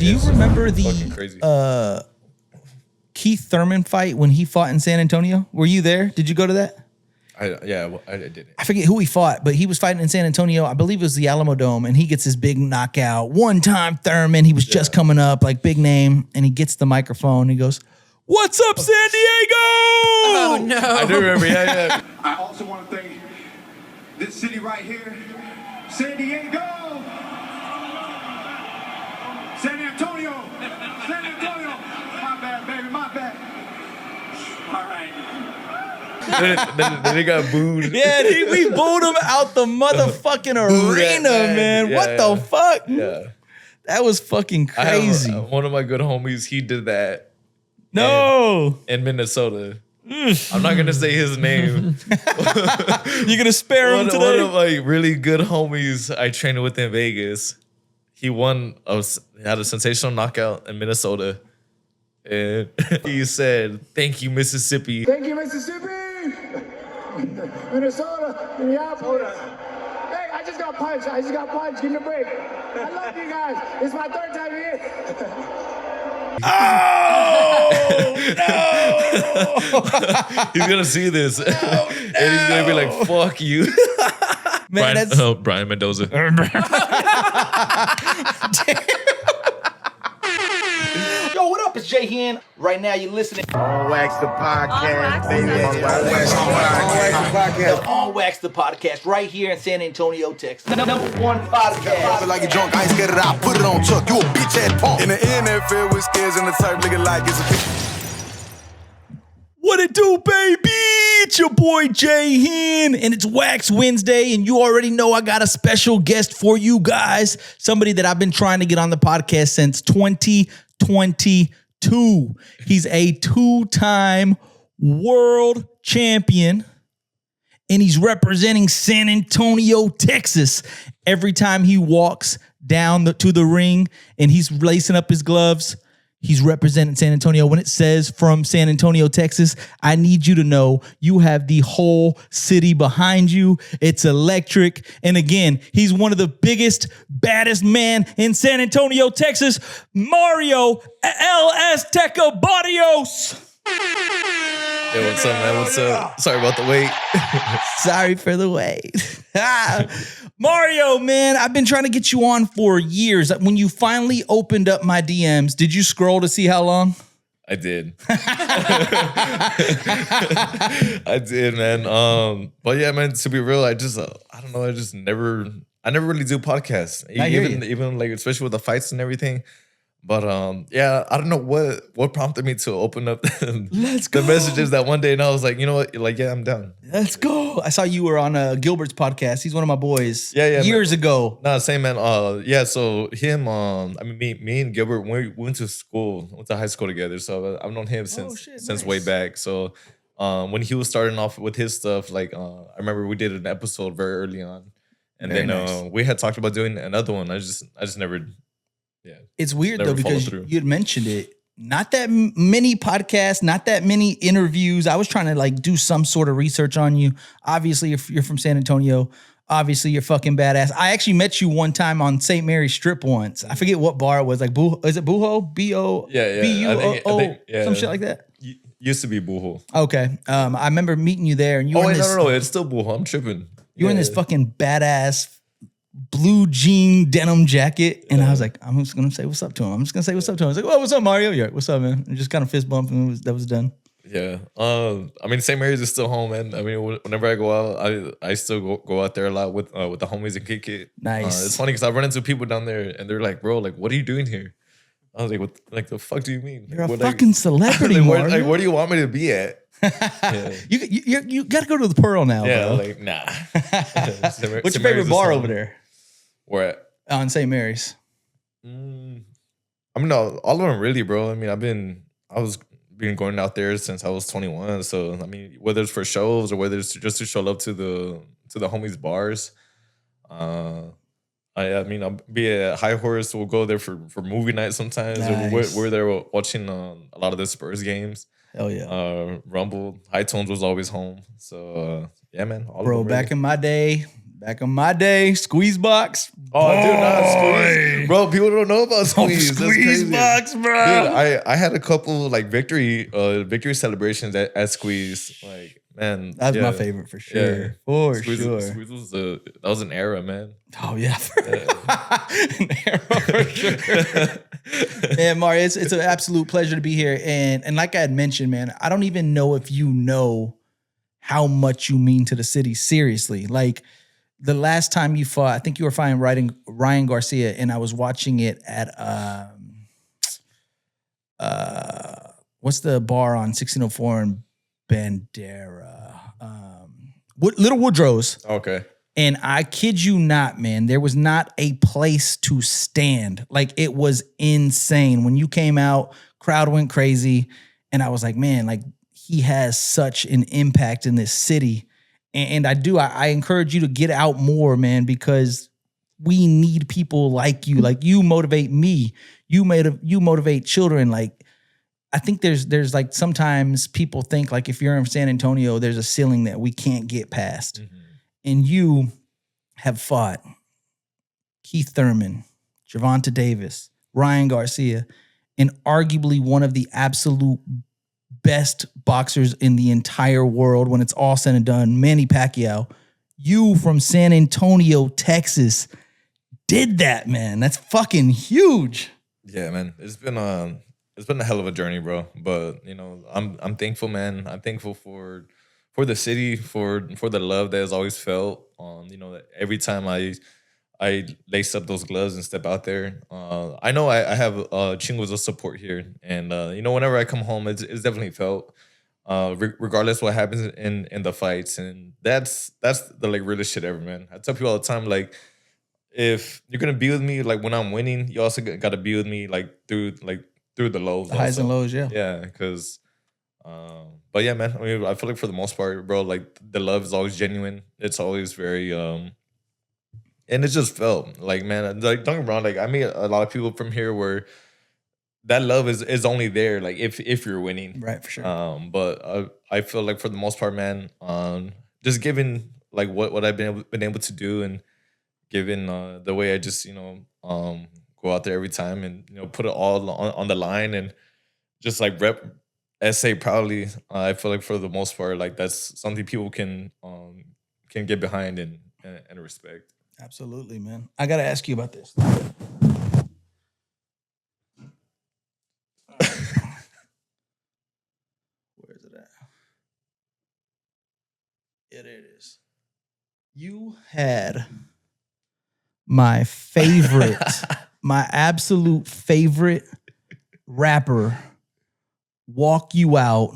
Do you remember fucking crazy. the Keith Thurman fight when he fought in San Antonio? Were you there? Did you go to that? I didn't. I forget who he fought, but he was fighting in San Antonio. I believe it was the Alamo Dome, and he gets his big knockout. One time Thurman, he was just coming up, like big name, and he gets the microphone. And he goes, "What's up, San Diego?" Oh no! I do remember. Yeah. I also want to thank this city right here, San Diego, San Antonio, San Antonio. My bad, baby, my bad. All right. then he got booed. Yeah, we booed him out the motherfucking arena, man. Yeah, what the fuck? Yeah. That was fucking crazy. One of my good homies, he did that. No. In Minnesota. I'm not gonna say his name. You gonna spare him today? One of my really good homies I trained with in Vegas. He had a sensational knockout in Minnesota. And he said, "Thank you, Mississippi." Thank you, Mississippi, Minnesota, Minneapolis. Hey, I just got punched. Give me a break. I love you guys. It's my third time here. Oh no! He's gonna see this, and he's gonna be like, "Fuck you." Man, Brian Mendoza. Yo, what up? It's Jay Hen. Right now, you're listening. On Wax the podcast, baby. On Wax the podcast, right here in San Antonio, Texas. The number one podcast. Like a drunk, I ain't scared of that. I put it on Chuck. You a bitch ass punk. In the NFL with scares and the type looking like it's a What it do, baby? It's your boy Jay Hen, and it's Wax Wednesday, and you already know I got a special guest for you guys. Somebody that I've been trying to get on the podcast since 2022. He's a two-time world champion, and he's representing San Antonio, Texas. Every time he walks down to the ring and he's lacing up his gloves, he's representing San Antonio. When it says from San Antonio, Texas, I need you to know you have the whole city behind you. It's electric. And again, he's one of the biggest, baddest man in San Antonio, Texas, Mario Azteca Barrios. Hey, what's up, man? What's up? Sorry about the wait. Sorry for the wait. Mario, man, I've been trying to get you on for years. When you finally opened up my DMs, did you scroll to see how long? I did. I did, man. But yeah, man, to be real, I don't know. I never really do podcasts. Even like, especially with the fights and everything. But yeah, I don't know what prompted me to open up the messages that one day, and I was like, you know what, like, yeah, I'm down. Let's go. I saw you were on Gilbert's podcast. He's one of my boys. Yeah, years ago. No, same, man. Yeah. So him, me and Gilbert, we went to high school together. So I've known him since way back. So when he was starting off with his stuff, like I remember we did an episode very early on, and very then nice. We had talked about doing another one. I just never. Yeah, it's weird though because you had mentioned it. Not that many podcasts, not that many interviews. I was trying to like do some sort of research on you. Obviously, you're from San Antonio. Obviously, you're fucking badass. I actually met you one time on St. Mary's Strip once. I forget what bar it was. Like, is it Buho? B-O? Yeah. B-U-O? Some shit like that? Used to be Buho. Okay. I remember meeting you there. And you were no. It's still Buho. I'm tripping. You were in this fucking badass blue jean denim jacket, and I was like, I'm just gonna say what's up to him. I was like, "Oh, what's up, Mario? Yeah, what's up, man?" And just kind of fist bump, and that was done. Yeah. I mean, St. Mary's is still home, man. I mean, whenever I go out, I still go out there a lot with the homies and kick it. Nice. It's funny because I run into people down there, and they're like, "Bro, like, what are you doing here?" I was like, "What? Like, the fuck do you mean? You're a fucking celebrity, Mario. Where do you want me to be at?" Yeah. You got to go to the Pearl now, bro. Like, nah. What's your favorite bar over there? Where at? On St. Mary's. I mean, no, all of them really, bro. I mean, I was going out there since I was 21. So I mean, whether it's for shows or whether it's just to show love to the homies bars. I mean, I'll be at High Horse. We'll go there for movie night sometimes. Nice. We're there watching a lot of the Spurs games. Hell yeah. Rumble. High Tones was always home. So yeah, man. Bro, back in my day, Back in my day, squeeze box. Oh, dude, squeeze. Bro, people don't know about squeeze. That's Squeeze crazy. box, bro. Dude, I had a couple like victory celebrations at Squeeze. Like, man. That's my favorite for sure. Yeah. For Squeeze, sure. Squeeze that was an era, man. Oh, yeah. An era for sure. Man, Mario, it's an absolute pleasure to be here. And like I had mentioned, man, I don't even know if you know how much you mean to the city. Seriously. Like, the last time you fought, I think you were fighting Ryan Garcia, and I was watching it at what's the bar on 1604 in Bandera? Little Woodrow's. Okay. And I kid you not, man, there was not a place to stand. Like, it was insane. When you came out, crowd went crazy, and I was like, man, like, he has such an impact in this city. And I encourage you to get out more, man, because we need people like you. Like, you motivate me. You motivate children. Like, I think there's like sometimes people think like if you're in San Antonio, there's a ceiling that we can't get past. Mm-hmm. And you have fought Keith Thurman, Gervonta Davis, Ryan Garcia, and arguably one of the absolute best boxers in the entire world when it's all said and done, Manny Pacquiao. You from San Antonio, Texas, did that, man. That's fucking huge. Yeah, man. It's been a hell of a journey, bro. But you know, I'm thankful, man. I'm thankful for the city, for the love that has always felt. You know, that every time I lace up those gloves and step out there. I know I have chingos of support here, and you know, whenever I come home, it's definitely felt. Regardless what happens in the fights, and that's the like realest shit ever, man. I tell people all the time, like, if you're gonna be with me, like when I'm winning, you also got to be with me, like through the lows, the highs and lows, yeah, because. But yeah, man. I mean, I feel like for the most part, bro, like the love is always genuine. It's always very and it just felt like, man, like don't get me wrong, like I meet a lot of people from here where that love is only there like if you're winning, right? For sure. But I feel like for the most part, man, just given like what I've been able to do, and given the way I just go out there every time and put it all on the line and just like rep SA proudly. I feel like for the most part, like that's something people can get behind and respect. Absolutely, man. I got to ask you about this. Where is it at? Yeah, there it is. You had my favorite, my absolute favorite rapper walk you out.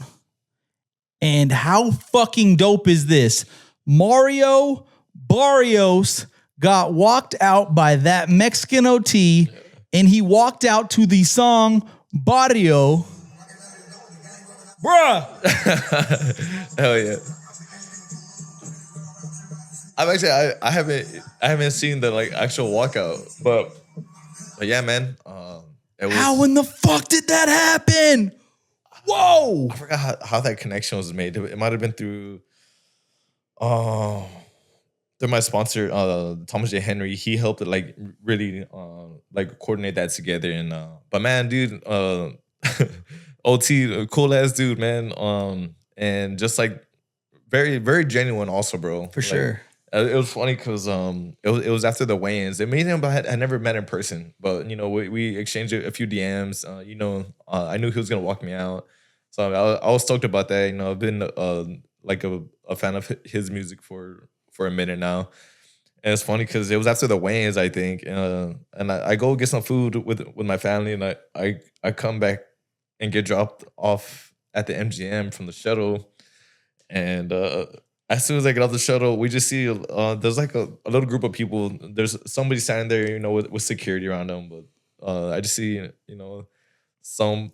And how fucking dope is this? Mario Barrios got walked out by that Mexican OT, and he walked out to the song Barrio. Bruh. Hell yeah. I've actually I haven't seen the like actual walkout, but yeah, man. How in the fuck did that happen? Whoa! I forgot how that connection was made. It might have been through my sponsor, Thomas J. Henry. He helped it like really like coordinate that together. And but man, dude, OT, cool ass dude, man. And just like very, very genuine also, bro. For sure. It was funny because it was after the weigh-ins. Me and him I never met in person, but we exchanged a few DMs. I knew he was gonna walk me out, so I was stoked about that. I've been like a fan of his music for a minute now, and it's funny because it was after the weigh-ins, I think, and I go get some food with my family, and I come back and get dropped off at the MGM from the shuttle, and as soon as I get off the shuttle, we just see there's like a little group of people. There's somebody standing there, with security around them. But I just see, some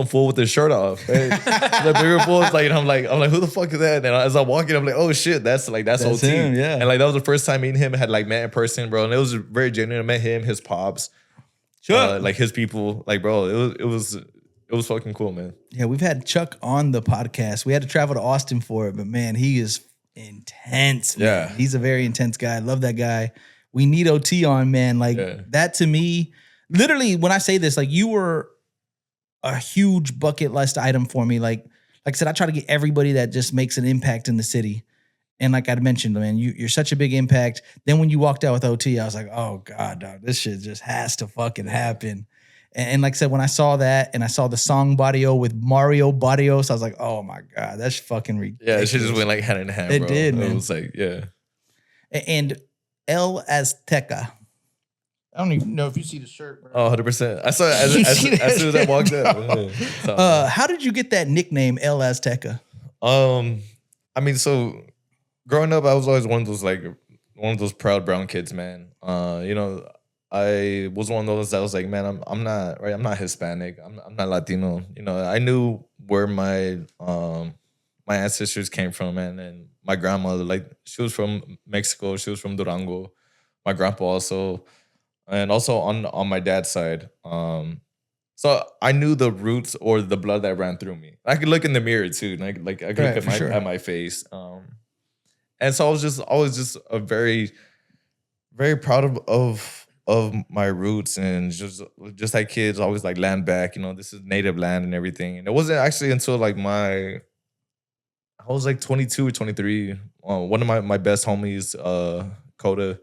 fool with his shirt off. Right? The bigger fools, like, I'm like, who the fuck is that? And as I'm walking, I'm like, oh shit, that's OT. Him, yeah. And like that was the first time me and him had like met in person, bro. And it was very genuine. I met him, his pops, sure, like his people, like bro. It was fucking cool, man. Yeah, we've had Chuck on the podcast. We had to travel to Austin for it, but man, he is intense, man. Yeah. He's a very intense guy. I love that guy. We need OT on, man. Like that to me, literally, when I say this, like you were a huge bucket list item for me. Like I said, I try to get everybody that just makes an impact in the city. And like I mentioned, man, you're such a big impact. Then when you walked out with OT, I was like, oh God, dog, this shit just has to fucking happen. And like I said, when I saw that and I saw the song Barrio with Mario Barrios, I was like, oh my God, that's fucking ridiculous. Yeah, it should just went like hand in hand, It bro. did, man. It was like, yeah. And El Azteca. I don't even know if you see the shirt, bro. Oh, 100%. I saw it as soon as I walked up. How did you get that nickname, El Azteca? I mean, so growing up, I was always one of those proud brown kids, man. You know, I was one of those that was like, man, I'm not Hispanic. I'm not Latino. You know, I knew where my ancestors came from, man. And my grandmother, like, she was from Mexico. She was from Durango. My grandpa also, and also on my dad's side. So I knew the roots or the blood that ran through me. I could look in the mirror too, and I could look at my face. And so I was always just a very, very proud of my roots, and just like kids, always like land back. You know, this is native land and everything. And it wasn't actually until like I was like 22 or 23. One of my best homies, Coda,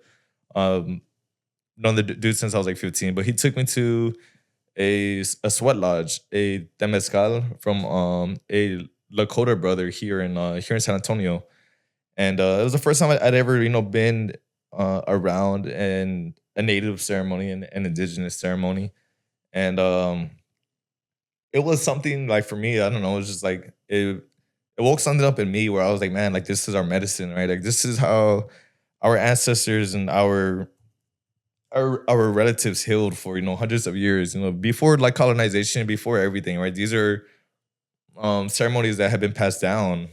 known the dude since I was like 15, but he took me to a sweat lodge, a temezcal from a Lakota brother here in San Antonio. And it was the first time I'd ever, you know, been around a native ceremony and an indigenous ceremony. And it was something like, for me, I don't know, it was just like, it woke something up in me where I was like, man, like this is our medicine, right? Like this is how our ancestors and our relatives healed for, you know, hundreds of years, you know, before like colonization, before everything, right? These are ceremonies that have been passed down.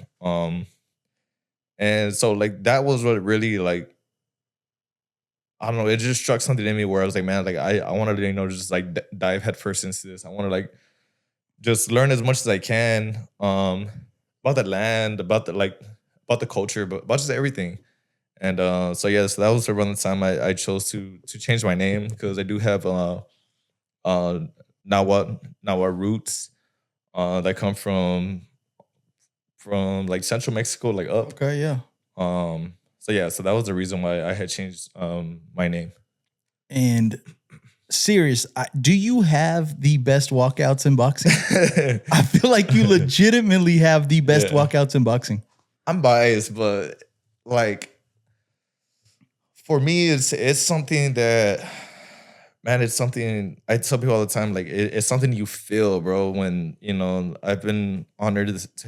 And so like that was what really, like, I don't know, it just struck something in me where I was like, man, like I wanted to, you know, just like dive headfirst into this. I want to like just learn as much as I can about the land, about the culture, but about just everything. And so that was around the time I chose to change my name, because I do have Nawa roots that come from like central Mexico, like up. Okay, yeah. So that was the reason why I had changed my name. And serious, do you have the best walkouts in boxing? I feel like you legitimately have the best walkouts in boxing. I'm biased, but like, for me, it's something that, man, it's something I tell people all the time. Like it's something you feel, bro. When, you know, I've been honored to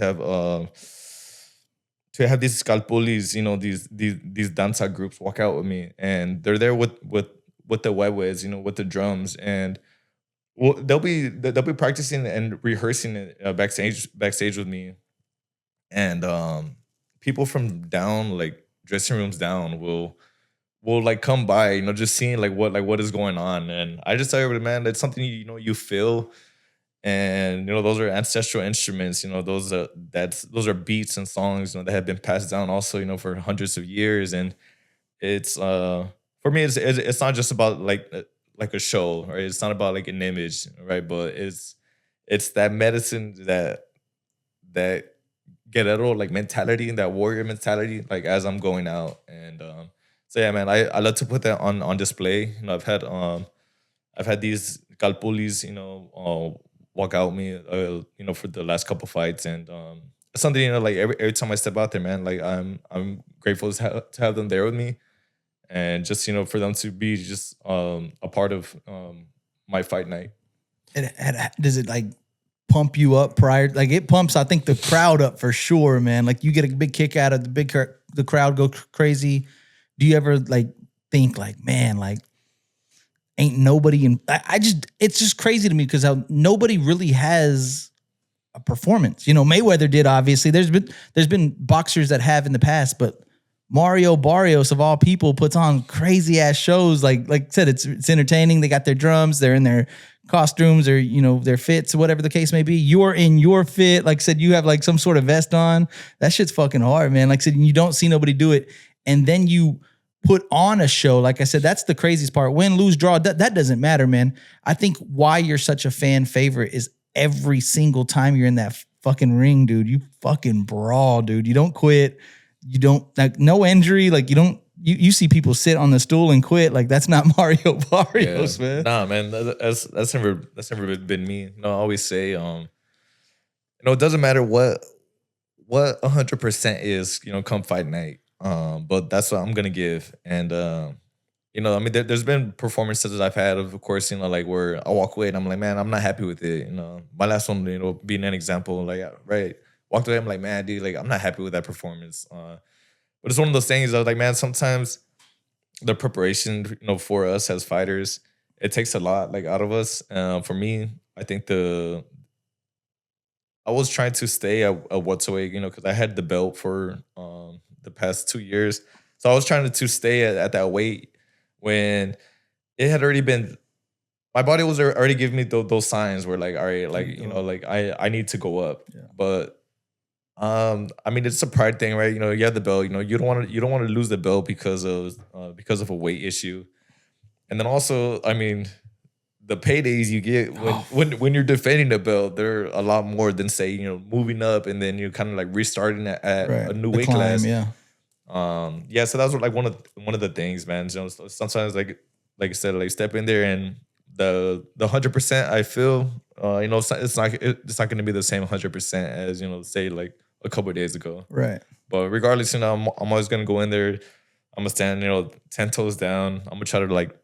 have these scalpulis, you know, these danza groups walk out with me, and they're there with the huehues, you know, with the drums, and they'll be practicing and rehearsing it backstage with me, and people from down, like dressing rooms down, will like come by, you know, just seeing like what is going on. And I just tell everybody, man, that's something, you know, you feel. And, you know, those are ancestral instruments, you know, those are beats and songs, you know, that have been passed down also, you know, for hundreds of years. And it's for me, it's not just about like a show, right? It's not about like an image, right? But it's that medicine, that guerrero like mentality and that warrior mentality, like as I'm going out. And so yeah, man, I love to put that on display. You know, I've had these calpulis, you know, walk out me, you know, for the last couple fights, and it's something, you know, like every time I step out there, man, like I'm grateful to have them there with me, and just, you know, for them to be just a part of my fight night. Does it like pump you up prior? Like it pumps, I think, the crowd up for sure, man. Like you get a big kick out of the crowd go crazy. Do you ever like think like, man, like ain't nobody in? It's just crazy to me because nobody really has a performance. You know, Mayweather did, obviously. There's been boxers that have in the past, but Mario Barrios of all people puts on crazy ass shows. Like I said, it's entertaining. They got their drums, they're in their costumes or, you know, their fits, whatever the case may be. You're in your fit. Like I said, you have like some sort of vest on. That shit's fucking hard, man. Like I said, you don't see nobody do it. And then you put on a show. Like I said, that's the craziest part. Win, lose, draw, that doesn't matter, man. I think why you're such a fan favorite is every single time you're in that fucking ring, dude, you fucking brawl, dude. You don't quit. You don't, like, no injury. Like, you see people sit on the stool and quit. Like, that's not Mario Barrios, man. Nah, man, that's never been me. You know, I always say, you know, it doesn't matter what 100% is, you know, come fight night. But that's what I'm gonna give. And you know, I mean, there's been performances that I've had, of course, you know, like where I walk away and I'm like, man, I'm not happy with it. You know, my last one, you know, being an example, like, right, walked away, I'm like, man, dude, like, I'm not happy with that performance. But it's one of those things. I was like, man, sometimes the preparation, you know, for us as fighters, it takes a lot, like, out of us. For me, I think I was trying to stay at welterweight, you know, because I had the belt for the past 2 years. So I was trying to stay at that weight when it had already been, my body was already giving me those signs where, like, all right, like, you know, like I need to go up. Yeah. But I mean, it's a pride thing, right? You know, you have the belt, you know, you don't want to lose the belt because of a weight issue. And then also, I mean, the paydays you get when you're defending the belt, they're a lot more than, say, you know, moving up and then you're kind of like restarting at a new weight class. Yeah. Yeah. So that was like one of the things, man. You know, sometimes like I said, like step in there and the 100% I feel, you know, it's not going to be the same 100% as, you know, say like a couple of days ago. Right. But regardless, you know, I'm always going to go in there. I'm gonna stand, you know, 10 toes down. I'm gonna try to like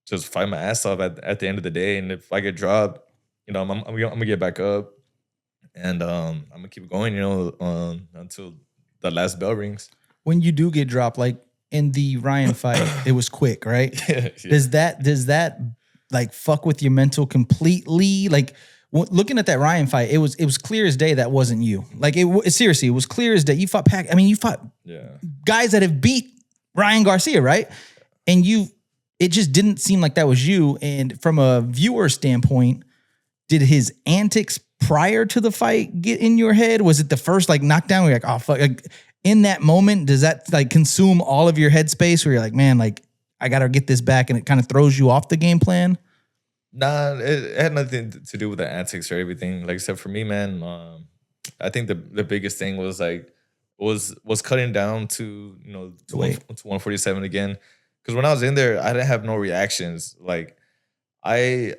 just fight my ass off at the end of the day. And if I get dropped, you know, I'm gonna get back up and I'm gonna keep going, you know, until the last bell rings. When you do get dropped, like in the Ryan fight, it was quick, right? Yeah. Does that like fuck with your mental completely? Like looking at that Ryan fight, it was clear as day that wasn't you. Like seriously, it was clear as day. You fought you fought guys that have beat Ryan Garcia, right? And it just didn't seem like that was you. And from a viewer standpoint, did his antics prior to the fight get in your head? Was it the first like knockdown where you're like, oh fuck, like in that moment, does that like consume all of your headspace where you're like, man, like I gotta get this back, and it kind of throws you off the game plan? Nah, it had nothing to do with the antics or everything. Like I said, for me, man, I think the biggest thing was like was cutting down to, you know, to 147 again. Because when I was in there, I didn't have no reactions. Like I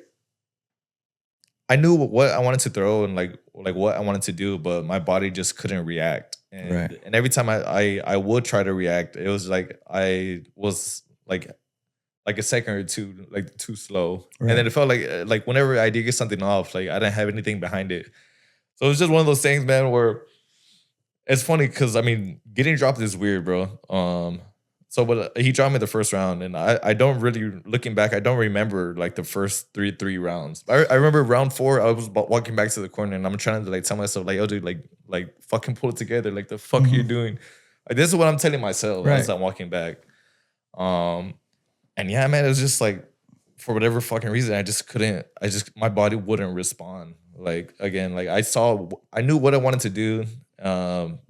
knew what I wanted to throw and like what I wanted to do, but my body just couldn't react. And and every time I would try to react, it was like I was like a second or two like too slow. Right. And then it felt like whenever I did get something off, like I didn't have anything behind it. So it was just one of those things, man, where it's funny because I mean, getting dropped is weird, bro. But he dropped me the first round, and I don't really, looking back, I don't remember like the first three rounds. I remember round 4, I was walking back to the corner, and I'm trying to like tell myself like, oh dude, like fucking pull it together. Like the fuck are you doing? Like this is what I'm telling myself as I'm walking back. And yeah, man, it was just like for whatever fucking reason, my body wouldn't respond. Like again, like I knew what I wanted to do.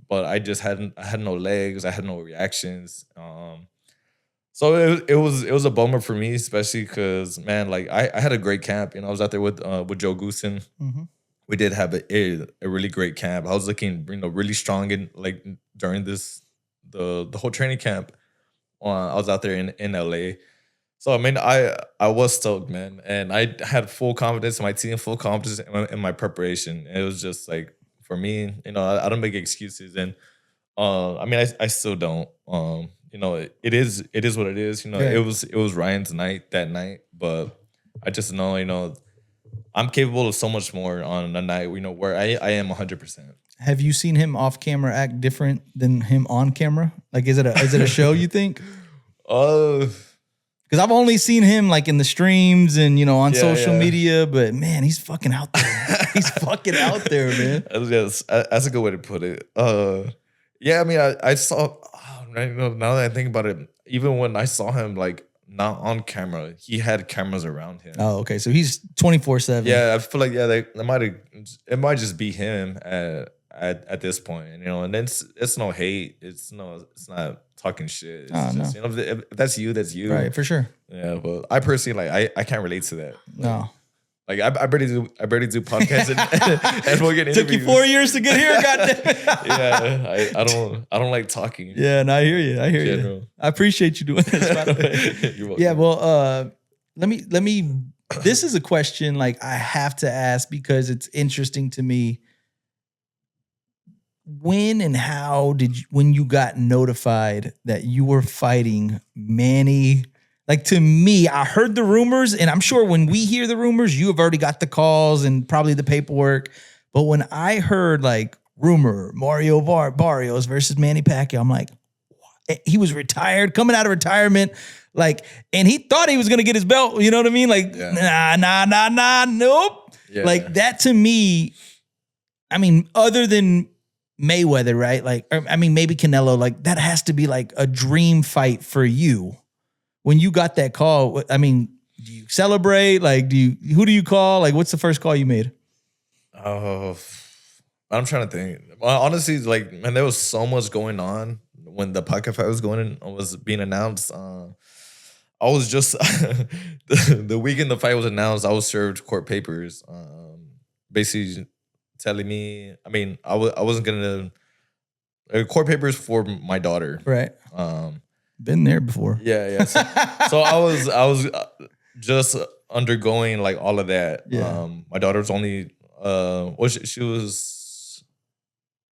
But I had no legs. I had no reactions. So it was a bummer for me, especially because, man, like I had a great camp. You know, I was out there with Joe Goosen. Mm-hmm. We did have a really great camp. I was looking, you know, really strong in like during the whole training camp. I was out there in LA. So I mean, I was stoked, man, and I had full confidence in my team, full confidence in my preparation. It was just like, for me, you know, I don't make excuses, and I mean, I still don't. You know, it is what it is. You know, it was Ryan's night that night, but I just know, you know, I'm capable of so much more on a night, you know, where I am 100%. Have you seen him off camera act different than him on camera? Like, is it a show? You think? Because I've only seen him like in the streams and, you know, on social media, but man, he's fucking out there. He's fucking out there, man. That's a good way to put it. Yeah, I mean, I saw, oh Now that I think about it, even when I saw him like not on camera, he had cameras around him. Oh, okay. So he's 24/7. Yeah, I feel like it might just be him at this point, you know. And then it's no hate, it's not talking shit. It's just, you know, if that's you, that's you, Right, for sure. Yeah, but I personally I can't relate to that. No. Like I barely do podcasts and we'll get interviews. Took you 4 years to get here, goddamn. Yeah, I don't like talking. Yeah, and I hear you. I hear General. you. I appreciate you doing this, by the way. You're welcome. Yeah, well, let me. This is a question like I have to ask because it's interesting to me. When and how when you got notified that you were fighting Manny? Like, to me, I heard the rumors, and I'm sure when we hear the rumors, you have already got the calls and probably the paperwork. But when I heard like rumor Mario Barrios versus Manny Pacquiao, I'm like, what? He was retired, coming out of retirement, like, and he thought he was gonna get his belt. You know what I mean? Like, nah, nope. Yeah. Like that to me. I mean, other than Mayweather, right? Like, I mean, maybe Canelo. Like, that has to be like a dream fight for you. When you got that call, I mean, do you celebrate? Like, who do you call? Like, what's the first call you made? Oh, I'm trying to think. Well, honestly, like, man, there was so much going on when the podcast fight was being announced. I was just the weekend the fight was announced, I was served court papers, basically telling me. I mean, I wasn't gonna court papers for my daughter, right? Been there before. Yeah. So I was just undergoing like all of that. Yeah. My daughter was only she was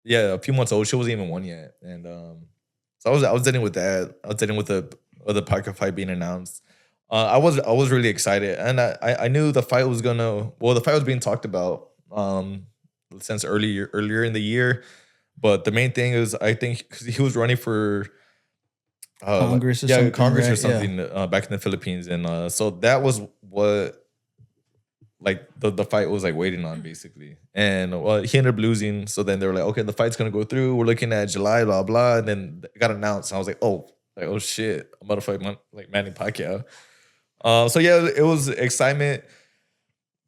a few months old. She wasn't even 1 yet, and so I was dealing with that. I was dealing with the Parker fight being announced. I was really excited, and I knew the fight was the fight was being talked about since earlier in the year, but the main thing is I think because he was running for Congress or something, Congress right? or something back in the Philippines, and so that was what like the fight was like waiting on basically, and well he ended up losing. So then they were like, okay, the fight's gonna go through. We're looking at July, blah blah, and then it got announced. And I was like, oh shit, I'm about to fight Manny Pacquiao. So yeah, it was excitement.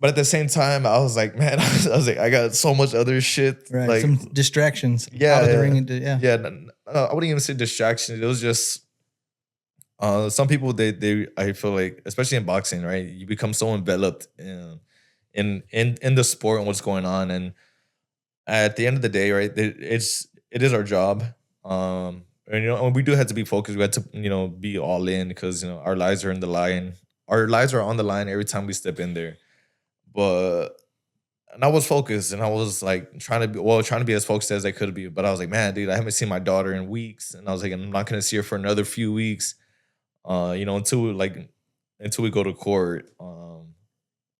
But at the same time, I was like, man, I was like, I got so much other shit. Right, like, some distractions. Yeah, out of the ring. I wouldn't even say distractions. It was just some people they I feel like, especially in boxing, right? You become so enveloped in the sport and what's going on, and at the end of the day, right? It is our job, and we do have to be focused. We have to be all in because our lives are in the line. Our lives are on the line every time we step in there. And I was focused, and I was like trying to be as focused as I could be. But I was like, man, dude, I haven't seen my daughter in weeks, and I was like, I'm not gonna see her for another few weeks, until we go to court.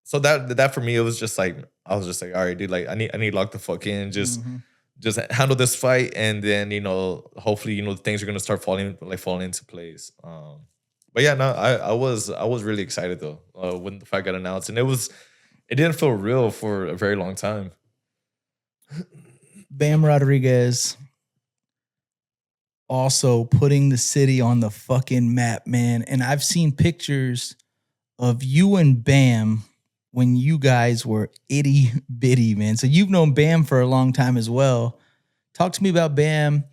So that for me, it was just like I was just like, all right, dude, like I need to lock the fuck in, just handle this fight, and then hopefully things are gonna start falling into place. But yeah, no, I was really excited though when the fight got announced, and it didn't feel real for a very long time. Bam Rodriguez also putting the city on the fucking map, man. And I've seen pictures of you and Bam when you guys were itty bitty, man. So you've known Bam for a long time as well. Talk to me about Bam.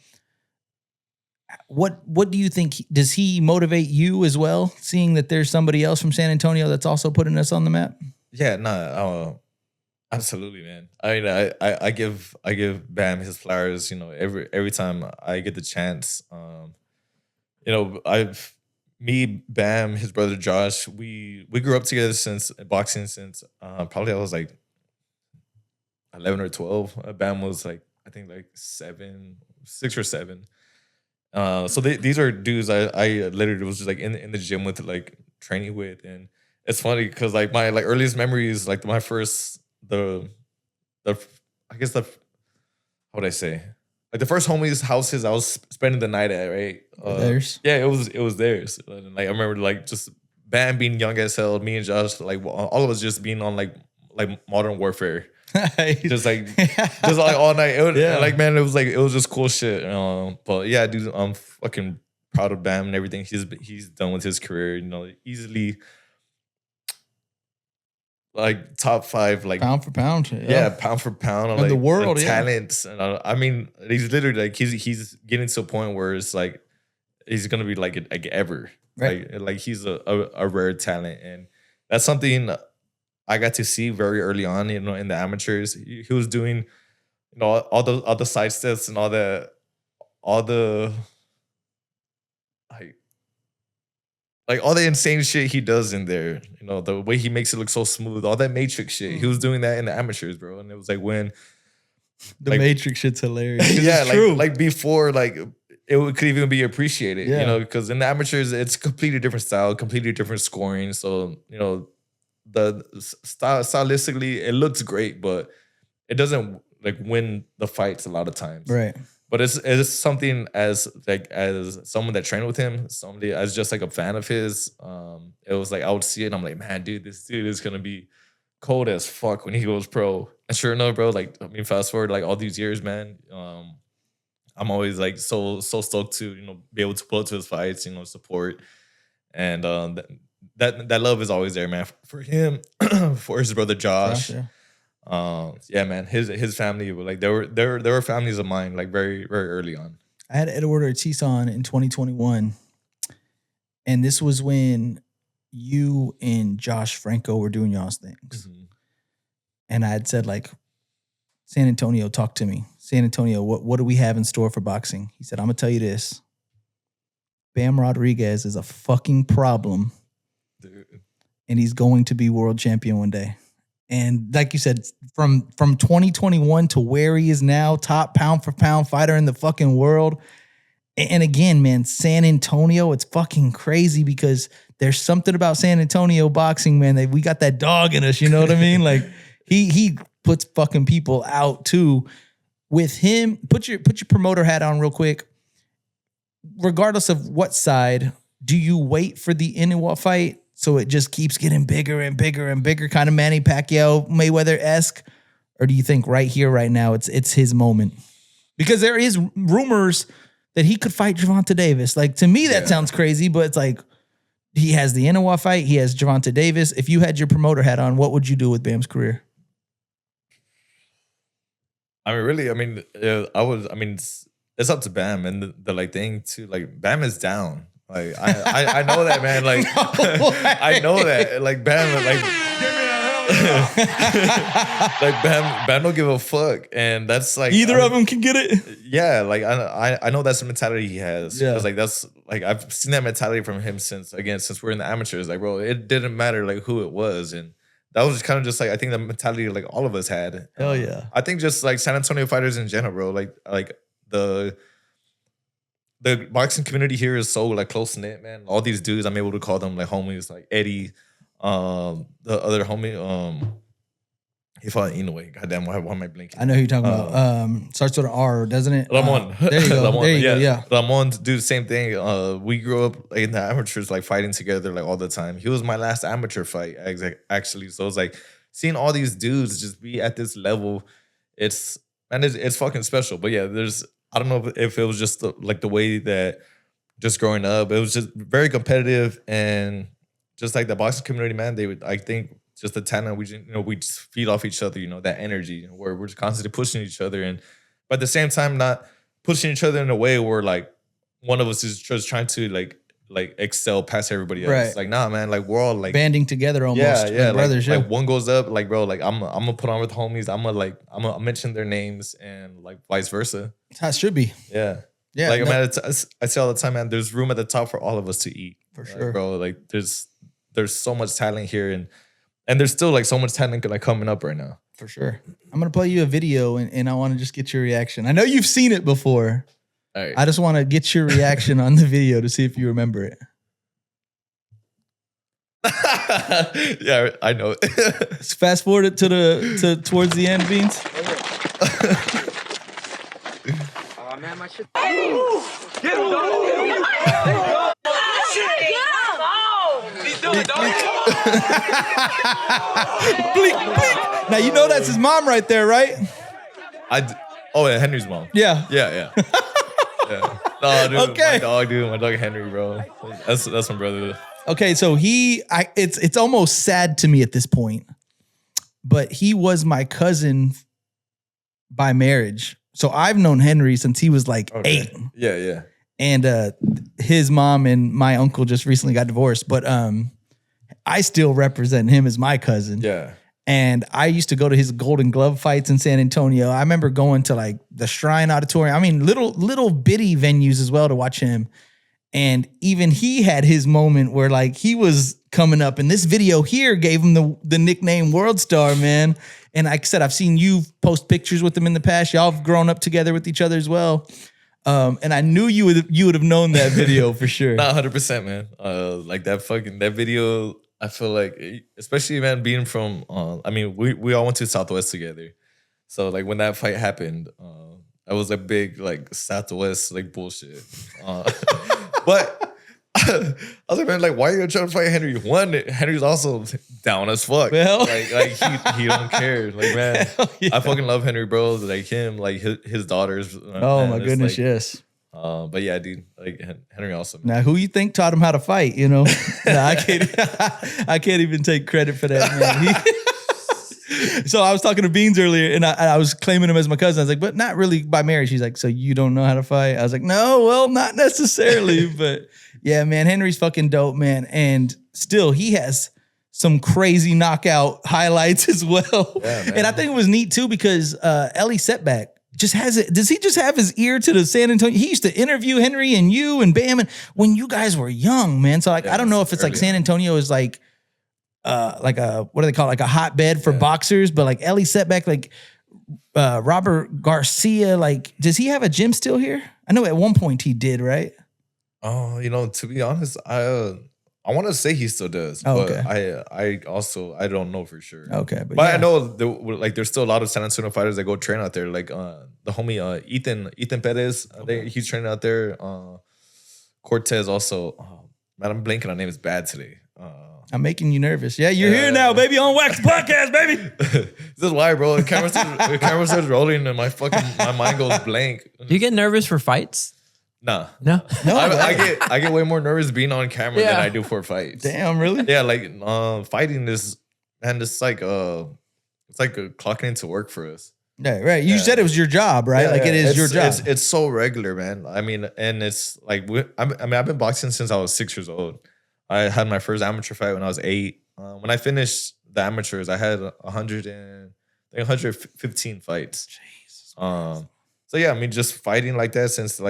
What do you think? Does he motivate you as well, seeing that there's somebody else from San Antonio that's also putting us on the map? Yeah, no, absolutely, man. I mean, I give Bam his flowers. Every time I get the chance. Bam, his brother Josh, we grew up together since boxing since probably I was like 11 or 12. Bam was like I think like 6 or 7. So these are dudes I literally was just like in the gym with, like training with, and it's funny because like my like earliest memories, like my first how would I say, like the first homies' houses I was spending the night at, right? Theirs? Yeah, it was theirs. And, like I remember like just Bam being young as hell, me and Josh, like all of us just being on like Modern Warfare. just all night. Like, man, it was just cool shit. But yeah, dude, I'm fucking proud of Bam and everything he's done with his career. Easily like top 5, like pound for pound. Yeah, pound for pound in the world, talents. And I mean, he's literally like he's getting to a point where it's like he's gonna be like ever. Right. Like he's a rare talent, and that's something I got to see very early on. In the amateurs, he was doing, all the side steps and all the like all the insane shit he does in there. The way he makes it look so smooth, all that Matrix shit. He was doing that in the amateurs, bro. And it was like when the Matrix shit's hilarious. Yeah, it's true. like before, like it could even be appreciated, because in the amateurs, it's a completely different style, completely different scoring. So, the stylistically, it looks great, but it doesn't like win the fights a lot of times. Right. But it's something as someone that trained with him, somebody as just like a fan of his, it was like I would see it and I'm like, man, dude, this dude is gonna be cold as fuck when he goes pro. And sure enough, bro, like I mean, fast forward like all these years, man. I'm always like so stoked to be able to pull up to his fights, support, and that love is always there, man, for him, for his brother Josh. Yeah, man, his family, like there were families of mine, like very very early on. I had Eduardo Ortiz on in 2021, and this was when you and Josh Franco were doing y'all's things, and I had said like, San Antonio, talk to me. San Antonio, what do we have in store for boxing? He said, I'm gonna tell you this. Bam Rodriguez is a fucking problem. Dude. And he's going to be world champion one day. And like you said, from 2021 to where he is now, top pound for pound fighter in the fucking world. And again, man, San Antonio, it's fucking crazy because there's something about San Antonio boxing, man. We got that dog in us, you know what I mean? Like he puts fucking people out too. With him, put your promoter hat on real quick. Regardless of what side, do you wait for the Inoue fight so it just keeps getting bigger and bigger and bigger, kind of Manny Pacquiao, Mayweather-esque? Or do you think right here, right now, it's his moment? Because there is rumors that he could fight Gervonta Davis. Like, to me, that sounds crazy, but it's like he has the Inoue fight, he has Gervonta Davis. If you had your promoter hat on, what would you do with Bam's career? I mean, really, it's up to Bam, and the like thing too. Like Bam is down. Like I know that, man. Like no I know that. Like Bam, like like Bam don't give a fuck, and that's like either of them can get it. Yeah, like I know that's the mentality he has. Yeah, like that's like I've seen that mentality from him since we're in the amateurs. Like, bro, it didn't matter like who it was, and that was kind of just like I think the mentality like all of us had. Hell yeah. I think just like San Antonio fighters in general, bro. Like the boxing community here is so like close knit, man. All these dudes, I'm able to call them like homies, like Eddie, the other homie, he fought Inoue. Goddamn, why am I blinking? I know who you're talking about. Starts with an R, doesn't it? Ramon. There you go. Ramon, there you go. Yeah. Ramon, dude, same thing. We grew up in the amateurs, like fighting together, like all the time. He was my last amateur fight, actually. So it's like seeing all these dudes just be at this level. It's fucking special. But yeah, I don't know if it was just like the way that just growing up, it was just very competitive, and just like the boxing community, man. I think just the talent, we just feed off each other, that energy, where we're just constantly pushing each other, but at the same time not pushing each other in a way where like one of us is just trying to like excel past everybody else. Right. Like, nah, man, like we're all like banding together almost. Yeah, like brothers. like one goes up, like, bro, like I'm gonna put on with homies. I'm gonna mention their names, and like vice versa. That's how it should be. Yeah. Yeah. Like, man, I say all the time, man, there's room at the top for all of us to eat. For sure. Bro, like there's so much talent here, and there's still like so much talent like coming up right now. For sure. I'm going to play you a video, and I want to just get your reaction. I know you've seen it before. All right. I just want to get your reaction on the video to see if you remember it. Yeah, I know it. Let's fast forward it to towards the end, Beans. Oh man, my shit. Get him, He's doing it, dog. Bleak. Now you know that's his mom right there, right? Yeah, Henry's mom. Yeah. Yeah. Yeah. No, dude, Okay. my dog Henry, bro. That's my brother. Okay, so it's almost sad to me at this point, but he was my cousin by marriage. So I've known Henry since he was like 8. Yeah. And his mom and my uncle just recently got divorced, but I still represent him as my cousin. Yeah. And I used to go to his Golden Glove fights in San Antonio. I remember going to like the Shrine Auditorium. I mean, little bitty venues as well to watch him. And even he had his moment where like he was coming up, and this video here gave him the nickname WORLDSTAR, man. And like I said, I've seen you post pictures with him in the past. Y'all have grown up together with each other as well. And I knew you would have known that video for sure. Not 100%, man. Like that video. I feel like, especially, man, being from, we all went to Southwest together. So, like, when that fight happened, that was a big, like, Southwest, like, bullshit. But I was like, man, like, why are you trying to fight Henry? One, Henry's also down as fuck. Well. Like he don't care. Like, man, Yeah. I fucking love Henry, bro. Like, him, like, his daugers. Oh, my goodness, like, yes. But yeah, dude, like Henry also. Now, who you think taught him how to fight? You know, I can't even take credit for that, man. So I was talking to Beans earlier, and I was claiming him as my cousin. I was like, but not really by marriage. She's like, so you don't know how to fight? I was like, no, well, not necessarily, but yeah, man, Henry's fucking dope, man, and still he has some crazy knockout highlights as well. Yeah, and I think it was neat too because Ellie Setback just has it. Does he just have his ear to the San Antonio? He used to interview Henry and you and Bam and when you guys were young, man. So like, I don't know if it's like San Antonio is like a, what do they call it? Like a hotbed for boxers, but like Ellie Setback, like Robert Garcia, like, does he have a gym still here? I know at one point he did, right? Oh, to be honest, I want to say he still does, but I don't know for sure. Okay, but I know there's still a lot of San Antonio fighters that go train out there. Like the homie Ethan Perez, he's training out there. Cortez also. Oh, man, I'm blanking on names bad today. I'm making you nervous. Yeah, you're here now, baby, on Wax Podcast, baby. This is why, bro. The camera starts rolling and my mind goes blank. Do you get nervous for fights? No. I get way more nervous being on camera than I do for fights. Damn, really? Yeah, like fighting is, man, it's like clocking into work for us. Yeah, right. You said it was your job, right? It is your job. It's so regular, man. I mean, and it's like I've been boxing since I was 6 years old. I had my first amateur fight when I was 8. When I finished the amateurs, I had 115 fights. Jesus. So yeah, I mean, just fighting like that since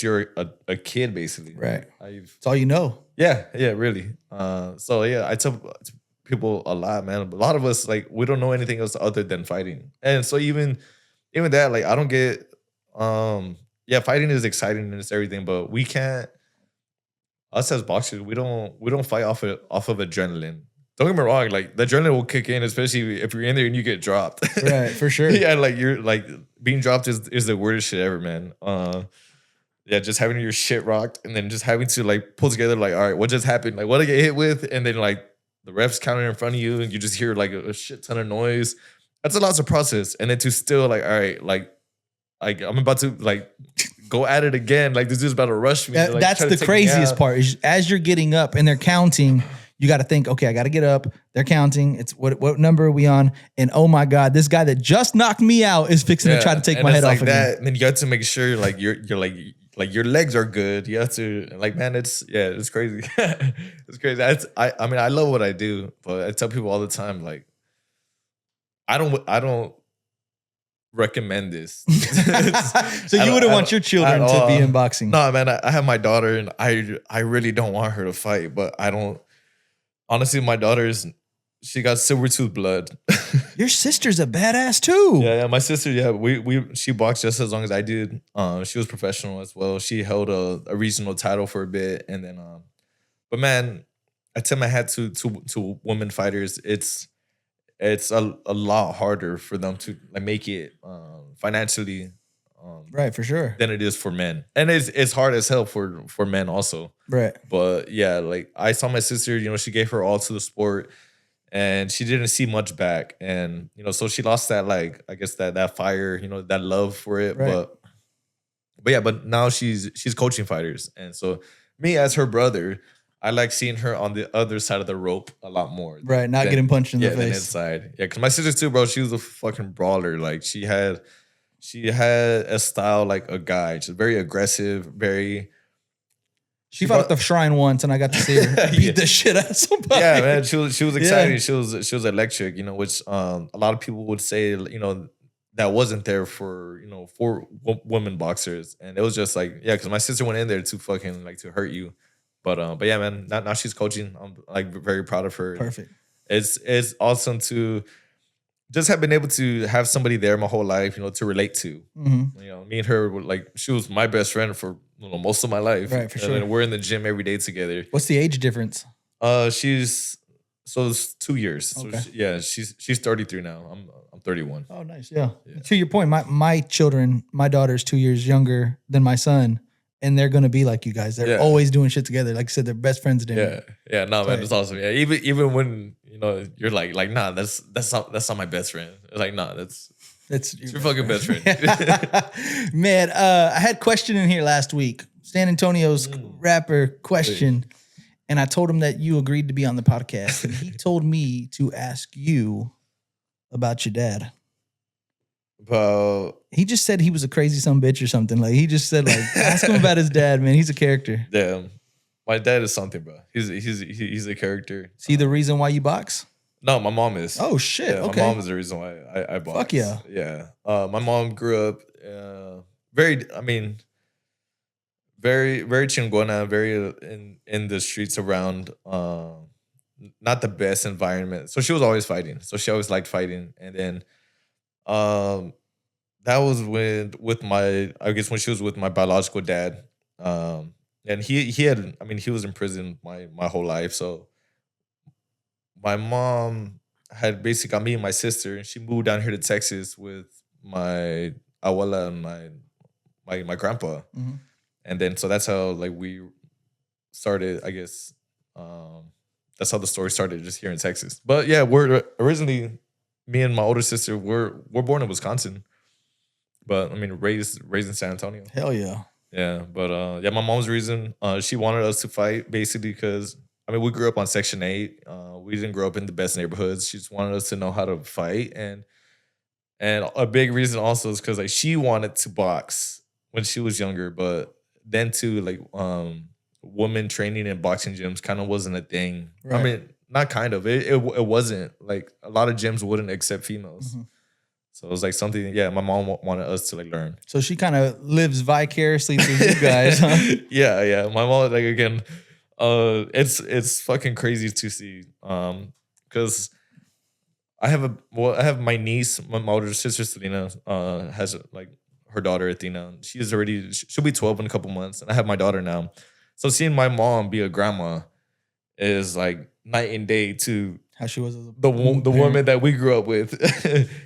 you're a kid, basically. Right. It's all you know. Yeah, really. So yeah, I tell people a lot, man. A lot of us, like, we don't know anything else other than fighting. And so even that, like, I don't get fighting is exciting and it's everything, but we can't, us as boxers, we don't fight off of adrenaline. Don't get me wrong, like the adrenaline will kick in, especially if you're in there and you get dropped. Right, for sure. Yeah, like you're like being dropped is the weirdest shit ever, man. Yeah, just having your shit rocked and then just having to like pull together, like, all right, what just happened? Like, what did I get hit with? And then like the refs counting in front of you and you just hear like a shit ton of noise. That's a lot to process. And then to still like, all right, like I'm about to like go at it again. Like this dude's about to rush me. That's the craziest part is as you're getting up and they're counting, you got to think, okay, I got to get up. They're counting. It's what number are we on? And oh my God, this guy that just knocked me out is fixing to try to take my head off again. And then you got to make sure like you're like your legs are good. You have to like, man, it's crazy. It's crazy. I mean, I love what I do, but I tell people all the time, like, I don't recommend this. So you wouldn't want your children to be in boxing? No, man, I have my daughter and I really don't want her to fight, but I don't. Honestly, my she got silver tooth blood. Your sister's a badass too. Yeah, my sister, she boxed just as long as I did. She was professional as well. She held a regional title for a bit, and then but man, I tip my hat to women fighters. It's a lot harder for them to like make it financially. Right, for sure. Than it is for men. And it's hard as hell for men also. Right. But yeah, like I saw my sister, she gave her all to the sport. and she didn't see much back. And so she lost that, like, I guess that fire, that love for it. Right. But now she's coaching fighters, and so me as her brother, I like seeing her on the other side of the rope a lot more. Right, not getting punched in the than face. inside. Yeah, because my sister too, bro. She was a fucking brawler. Like she had a style like a guy, just very aggressive, very. She fought at the shrine once, and I got to see her beat the shit out of somebody. Yeah, man, she was exciting. Yeah. She was electric. Which a lot of people would say, that wasn't there for women boxers, and it was just like, yeah, because my sister went in there to fucking like to hurt you. But yeah, man, now she's coaching. I'm like very proud of her. Perfect. It's awesome to just have been able to have somebody there my whole life, to relate to. Me and her were like, she was my best friend for most of my life. Right, for sure. And we're in the gym every day together. What's the age difference? It's 2 years. Okay. So she's 33 now. I'm 31. Oh, nice. Yeah. To your point, my children, my daughter's 2 years younger than my son. And they're gonna be like you guys. They're always doing shit together. Like I said, they're best friends. Yeah. No, man, it's awesome. Yeah, even when you're like, nah, that's not my best friend. Like, nah, that's your fucking best friend. Man, I had question in here last week. San Antonio's rapper question, and I told him that you agreed to be on the podcast, and he told me to ask you about your dad. He just said he was a crazy son of a bitch or something. Like he just said, like, ask him about his dad, man. He's a character. Yeah, my dad is something, bro. He's a character. Is he the reason why you box? No, my mom is. Oh shit! Yeah, okay. My mom is the reason why I box. Fuck yeah. Yeah. My mom grew up very chingona, very in the streets around not the best environment. So she was always fighting. So she always liked fighting. And then that was when she was with my biological dad. And he was in prison my whole life. So my mom had basically got me and my sister, and she moved down here to Texas with my abuela and my grandpa. Mm-hmm. And then so that's how like we started, I guess. That's how the story started, just here in Texas. But yeah, we're originally, me and my older sister we're born in Wisconsin, but raised in San Antonio. Hell yeah. Yeah, but my mom's reason she wanted us to fight basically because we grew up on Section 8. We didn't grow up in the best neighborhoods. She just wanted us to know how to fight, and a big reason also is because like she wanted to box when she was younger, but then too like women training in boxing gyms kind of wasn't a thing. Right. Not kind of. It wasn't. Like a lot of gyms wouldn't accept females. Mm-hmm. So it was like something, my mom wanted us to like learn. So she kind of lives vicariously through you guys, huh? Yeah. My mom, like, again, it's fucking crazy to see. Because I have my niece, my older sister Selena, has like her daughter Athena. She'll be 12 in a couple months, and I have my daughter now. So seeing my mom be a grandma is like night and day to how she was as the woman that we grew up with.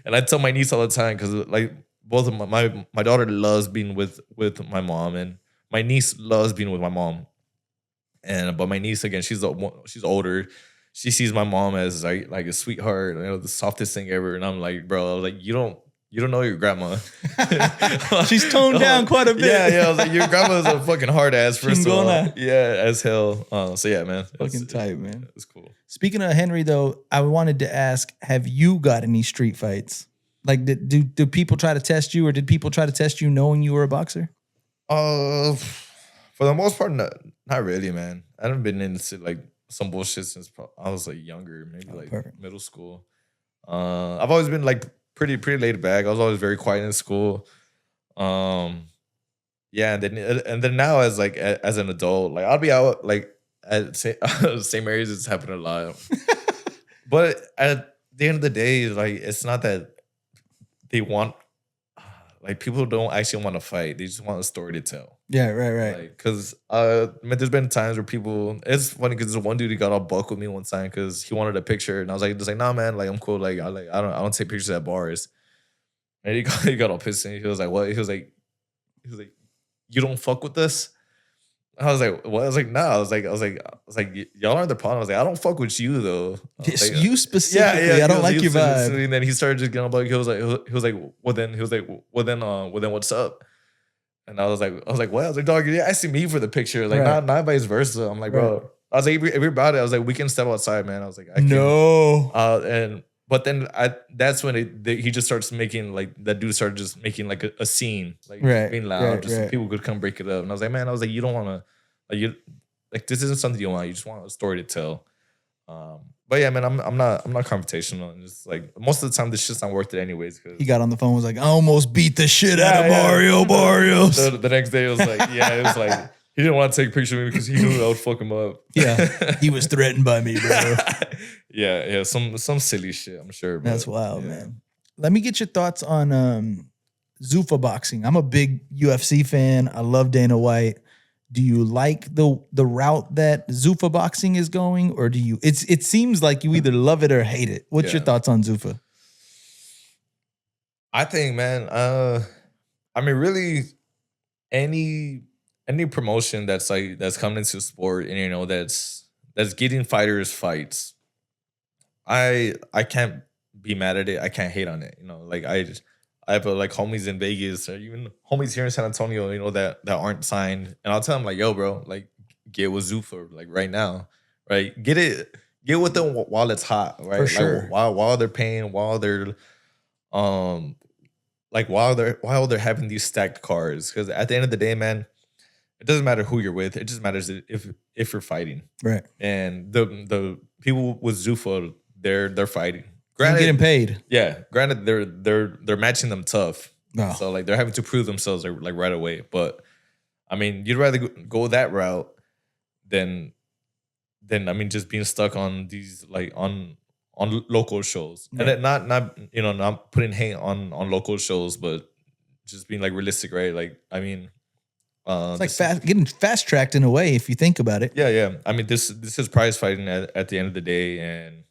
And I tell my niece all the time because like both of my daughter loves being with my mom, and my niece loves being with my mom. But my niece, again, she's older. She sees my mom as like a sweetheart, the softest thing ever. And I'm like, bro, like you don't know your grandma. She's toned down quite a bit. Yeah. I was like, your grandma's a fucking hard ass, first of all. Yeah, as hell. So yeah, man. Fucking tight, man. It's cool. Speaking of Henry, though, I wanted to ask, have you got any street fights? Like, do people try to test you, or did people try to test you knowing you were a boxer? For the most part, not really, man. I haven't been into like some bullshit since I was like younger, maybe middle school. I've always been like pretty laid back. I was always very quiet in school. And then now as an adult, like I'll be out like at same areas. It's happened a lot. But at the end of the day, like it's not that they want, like people don't actually want to fight. They just want a story to tell. Yeah, right. Because there's been times where people. It's funny because there's one dude, he got all buck with me one time because he wanted a picture, and I was like, nah, man, like I'm cool. Like I don't take pictures at bars. And he got all pissed, and he was like, what? He was like, you don't fuck with this. I was like, what? I was like, no. I was like, y'all aren't the problem. I was like, I don't fuck with you though. Yes, Like, you specifically. I don't like your vibe. And then he started just getting like, he was like, well then what's up? And I was like, what? I was like, dog, you're asking me for the picture, like Right. not vice versa. I'm like, bro. I was like, if you're about it, I was like, we can step outside, man. I was like, I can't. No. But then that's when he just starts making like that dude started just making like a scene, like Right, being loud, right, just so right. people could come break it up. And I was like, man, you don't want to, like this isn't something you want. You just want a story to tell. But yeah, man, I'm not confrontational. And just like most of the time, this shit's not worth it anyways. He got on the phone, was like, I almost beat the shit out of Mario Barrios. The next day, it was like, it was like he didn't want to take a picture of me because he knew I would fuck him up. Yeah, he was threatened by me, bro. yeah, some silly shit, I'm sure. But, That's wild, man. Let me get your thoughts on Zuffa Boxing. I'm a big UFC fan. I love Dana White. Do you like the route that Zuffa Boxing is going, or do you? It seems like you either love it or hate it. What's your thoughts on Zuffa? I think, man. I mean, really, any promotion that's coming into sport and that's getting fighters fights, I can't be mad at it. I can't hate on it. Like I have like homies in Vegas or even homies here in San Antonio, that aren't signed. And I'll tell them like, yo, bro, like get with Zuffa like right now, right? Get with them while it's hot, right? For sure. Like, while they're paying, while they're while they're having these stacked cards. Because at the end of the day, man, it doesn't matter who you're with. It just matters if you're fighting. Right. And the people with Zuffa, they're fighting. Granted, getting paid. Yeah. Granted, they're matching them tough. Oh. So like they're having to prove themselves like right away. But I mean, you'd rather go that route than I mean just being stuck on these like on local shows. Yeah. And not putting hate on local shows, but just being like realistic, right? Like I mean, it's like getting fast tracked in a way if you think about it. Yeah. I mean, this is prize fighting at the end of the day, and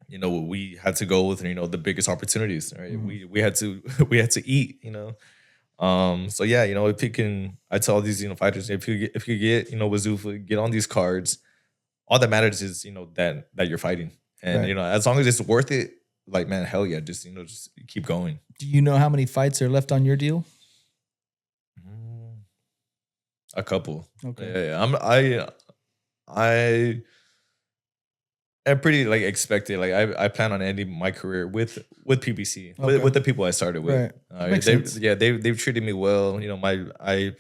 we had to go with the biggest opportunities, right? Mm-hmm. we had to eat, So yeah, if you can, I tell these fighters, if you get with Zuffa, get on these cards. All that matters is that you're fighting, and right. As long as it's worth it, like man, hell yeah, just keep going. Do you know how many fights are left on your deal? A couple. Okay. Yeah. I'm pretty like expected. Like I plan on ending my career with PBC, with the people I started with. Right. Makes sense. They've treated me well. I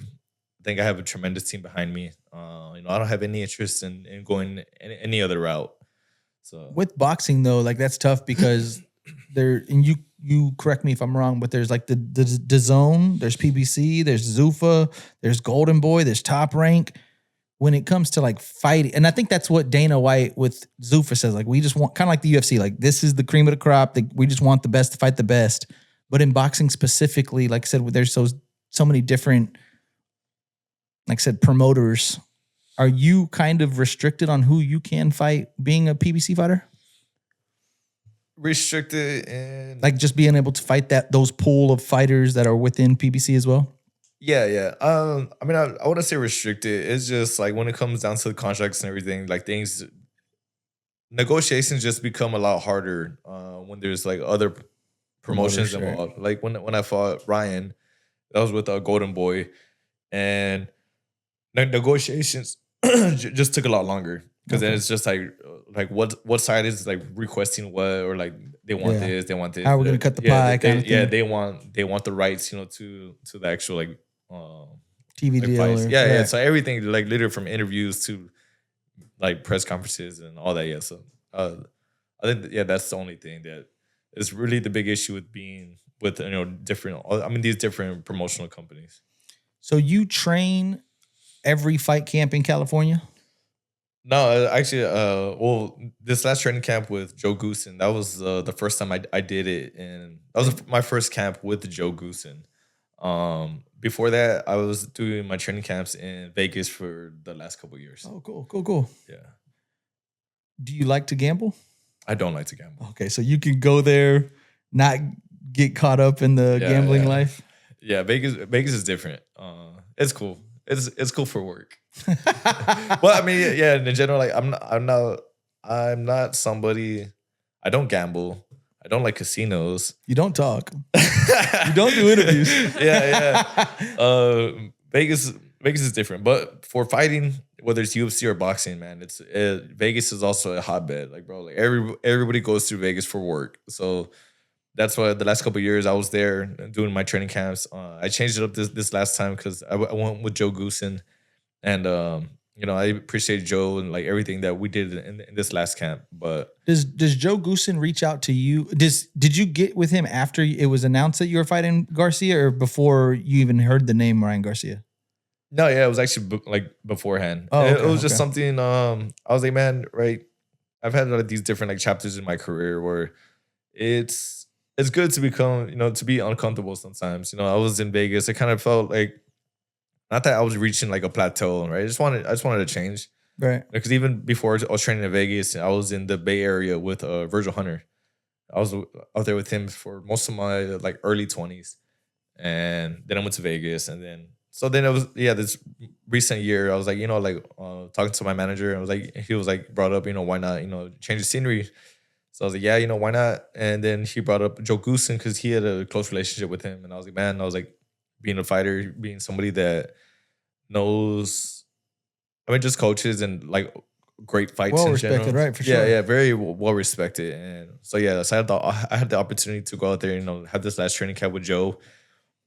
think I have a tremendous team behind me. I don't have any interest in going any other route. So with boxing though, like that's tough because and you correct me if I'm wrong, but there's like the zone, there's PBC, there's Zuffa, there's Golden Boy, there's Top Rank. When it comes to like fighting, and I think that's what Dana White with Zuffa says, like we just want kind of like the UFC, like this is the cream of the crop. We just want the best to fight the best. But in boxing specifically, like I said, there's so many different, like I said, promoters. Are you kind of restricted on who you can fight being a PBC fighter? Restricted and like just being able to fight those pool of fighters that are within PBC as well? Yeah. I mean, I wouldn't say restricted. It's just like when it comes down to the contracts and everything, like negotiations just become a lot harder when there's like other promotions involved. Like when I fought Ryan, that was with Golden Boy, and negotiations just took a lot longer because then it's just like what side is like requesting what, or like they want this, they want this. How we're gonna cut the pie? They want the rights, to the actual like. TV like deal. Yeah. So everything like literally from interviews to like press conferences and all that. Yeah. So I think that's the only thing that is really the big issue with being with these different promotional companies. So you train every fight camp in California? No, actually, this last training camp with Joe Goosen, that was the first time I did it, and that was my first camp with Joe Goosen. Before that, I was doing my training camps in Vegas for the last couple of years. Oh, cool. Yeah. Do you like to gamble? I don't like to gamble. Okay, so you can go there, not get caught up in the gambling life? Yeah, Vegas is different. It's cool. It's cool for work. Well, I mean, yeah, in general, like I'm not somebody. I don't gamble. I don't like casinos. You don't talk. You don't do interviews. Yeah. Vegas is different, but for fighting, whether it's UFC or boxing, man, Vegas is also a hotbed. Like, bro, like everybody goes through Vegas for work, so that's why the last couple of years I was there doing my training camps. I changed it up this last time because I went with Joe Goosen, and I appreciate Joe and like everything that we did in this last camp. But does Joe Goosen reach out to you? Did you get with him after it was announced that you were fighting Garcia, or before you even heard the name Ryan Garcia? No, yeah, it was actually like beforehand. Oh, okay, it was just something. I was like, man, right? I've had like these different like chapters in my career where it's good to become, to be uncomfortable sometimes. I was in Vegas. It kind of felt like, not that I was reaching like a plateau, right? I just wanted to change, right? Because even before I was training in Vegas, I was in the Bay Area with Virgil Hunter. I was out there with him for most of my like early 20s, and then I went to Vegas, and then it was this recent year I was like talking to my manager, and he was like brought up why not change the scenery. So I was like, yeah, why not? And then he brought up Joe Goosen because he had a close relationship with him, and I was like, man, being a fighter, being somebody that knows, just coaches and like great fights. Well in respected, general. right? For sure. Yeah, very well respected. And so so I had the opportunity to go out there, have this last training camp with Joe.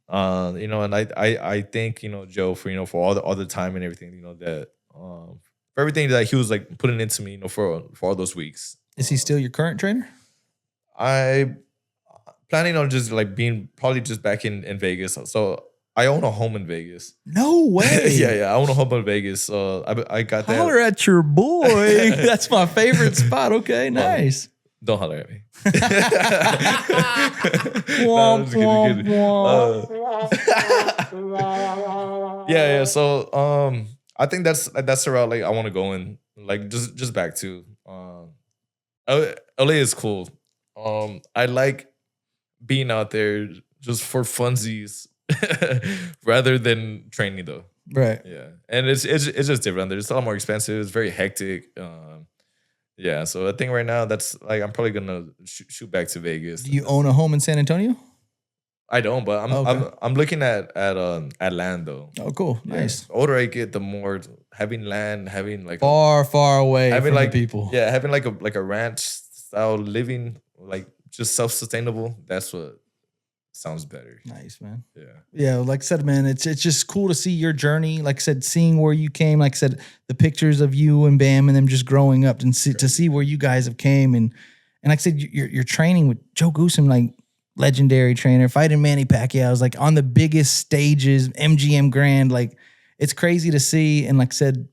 And I thank Joe for all the time and everything that for everything that he was like putting into me for all those weeks. Is he still your current trainer? I planning on just like being probably just back in Vegas. So I own a home in Vegas. No way. Yeah. I own a home in Vegas. So I got that. Holler at your boy. That's my favorite spot. Okay, nice. Don't holler at me. Yeah. So I think that's the route like I want to go in. Like just back to LA is cool. I like being out there just for funsies rather than training though. Right. Yeah. And it's just different. It's a lot more expensive. It's very hectic. Yeah. So I think right now that's like I'm probably gonna shoot back to Vegas. Do you own a home in San Antonio? I don't, but I'm looking at land though. Oh, cool. Nice. The older I get, the more having land, having like far away having from like the people. Yeah, having like a ranch style living, like just self-sustainable. That's what sounds better. Nice, man. Yeah. Yeah, like I said, man, it's just cool to see your journey. Like I said, seeing where you came. Like I said, the pictures of you and Bam and them just growing up, and to see where you guys have came, and like I said, you're training with Joe Goosen, like legendary trainer, fighting Manny Pacquiao. I was like on the biggest stages, MGM Grand. Like it's crazy to see. And like I said,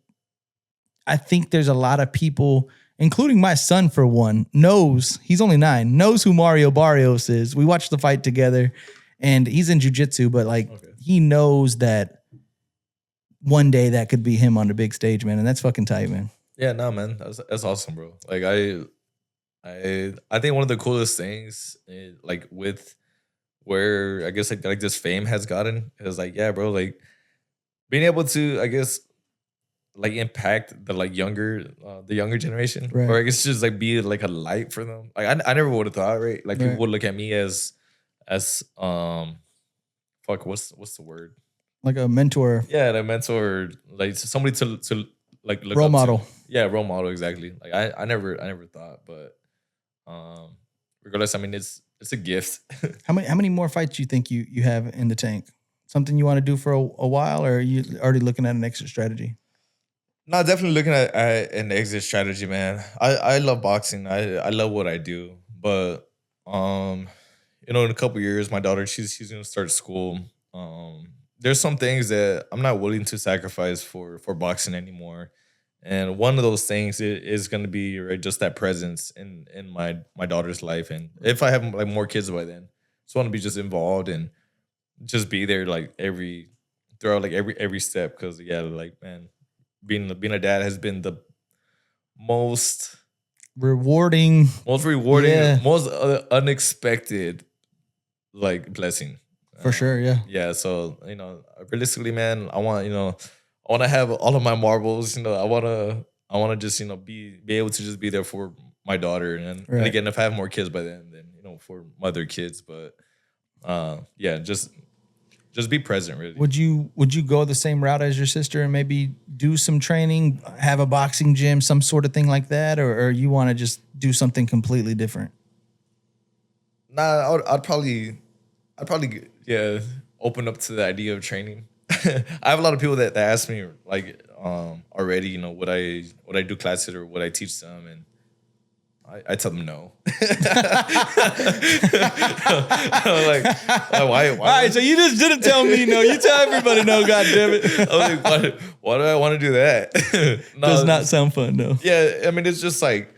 I think there's a lot of people, including my son for one, he's only 9, knows who Mario Barrios is. We watched the fight together, and he's in jiu-jitsu, but like he knows that one day that could be him on the big stage, man. And that's fucking tight, man. Yeah, no, man. That's awesome, bro. Like I think one of the coolest things is, like with where I guess like this fame has gotten is like, yeah, bro, like being able to, I guess, like impact the like younger generation, right. Or I guess just like be like a light for them. Like I never would have thought, right? Like people would look at me as fuck, what's the word? Like a mentor. Yeah, a mentor, like somebody to like look role up model. To. Yeah, role model, exactly. Like I never thought, but regardless, I mean it's a gift. How many more fights do you think you have in the tank? Something you want to do for a while, or are you already looking at an exit strategy? No, definitely looking at an exit strategy, man. I love boxing. I love what I do, but in a couple years, my daughter she's gonna start school. There's some things that I'm not willing to sacrifice for boxing anymore. And one of those things is going to be right, just that presence in my daughter's life. And if I have like more kids by then, just want to be just involved and just be there like every step. Because yeah, like man, being a dad has been the most rewarding, yeah. Most unexpected like blessing. For sure, yeah. Yeah, so realistically, man, I want want to have all of my marbles. I want to just be able to just be there for my daughter, and again, if I have more kids by then for my other kids. But yeah, just be present. Really. Would you go the same route as your sister and maybe do some training, have a boxing gym, some sort of thing like that, or you want to just do something completely different? Nah, I'd probably open up to the idea of training. I have a lot of people that ask me like already, would I do classes or would I teach them, and I tell them no. Like, why? All right, so you just didn't tell me no. You tell everybody no. God damn it! I was like, why do I want to do that? No, does not sound fun, though. Yeah, I mean, it's just like.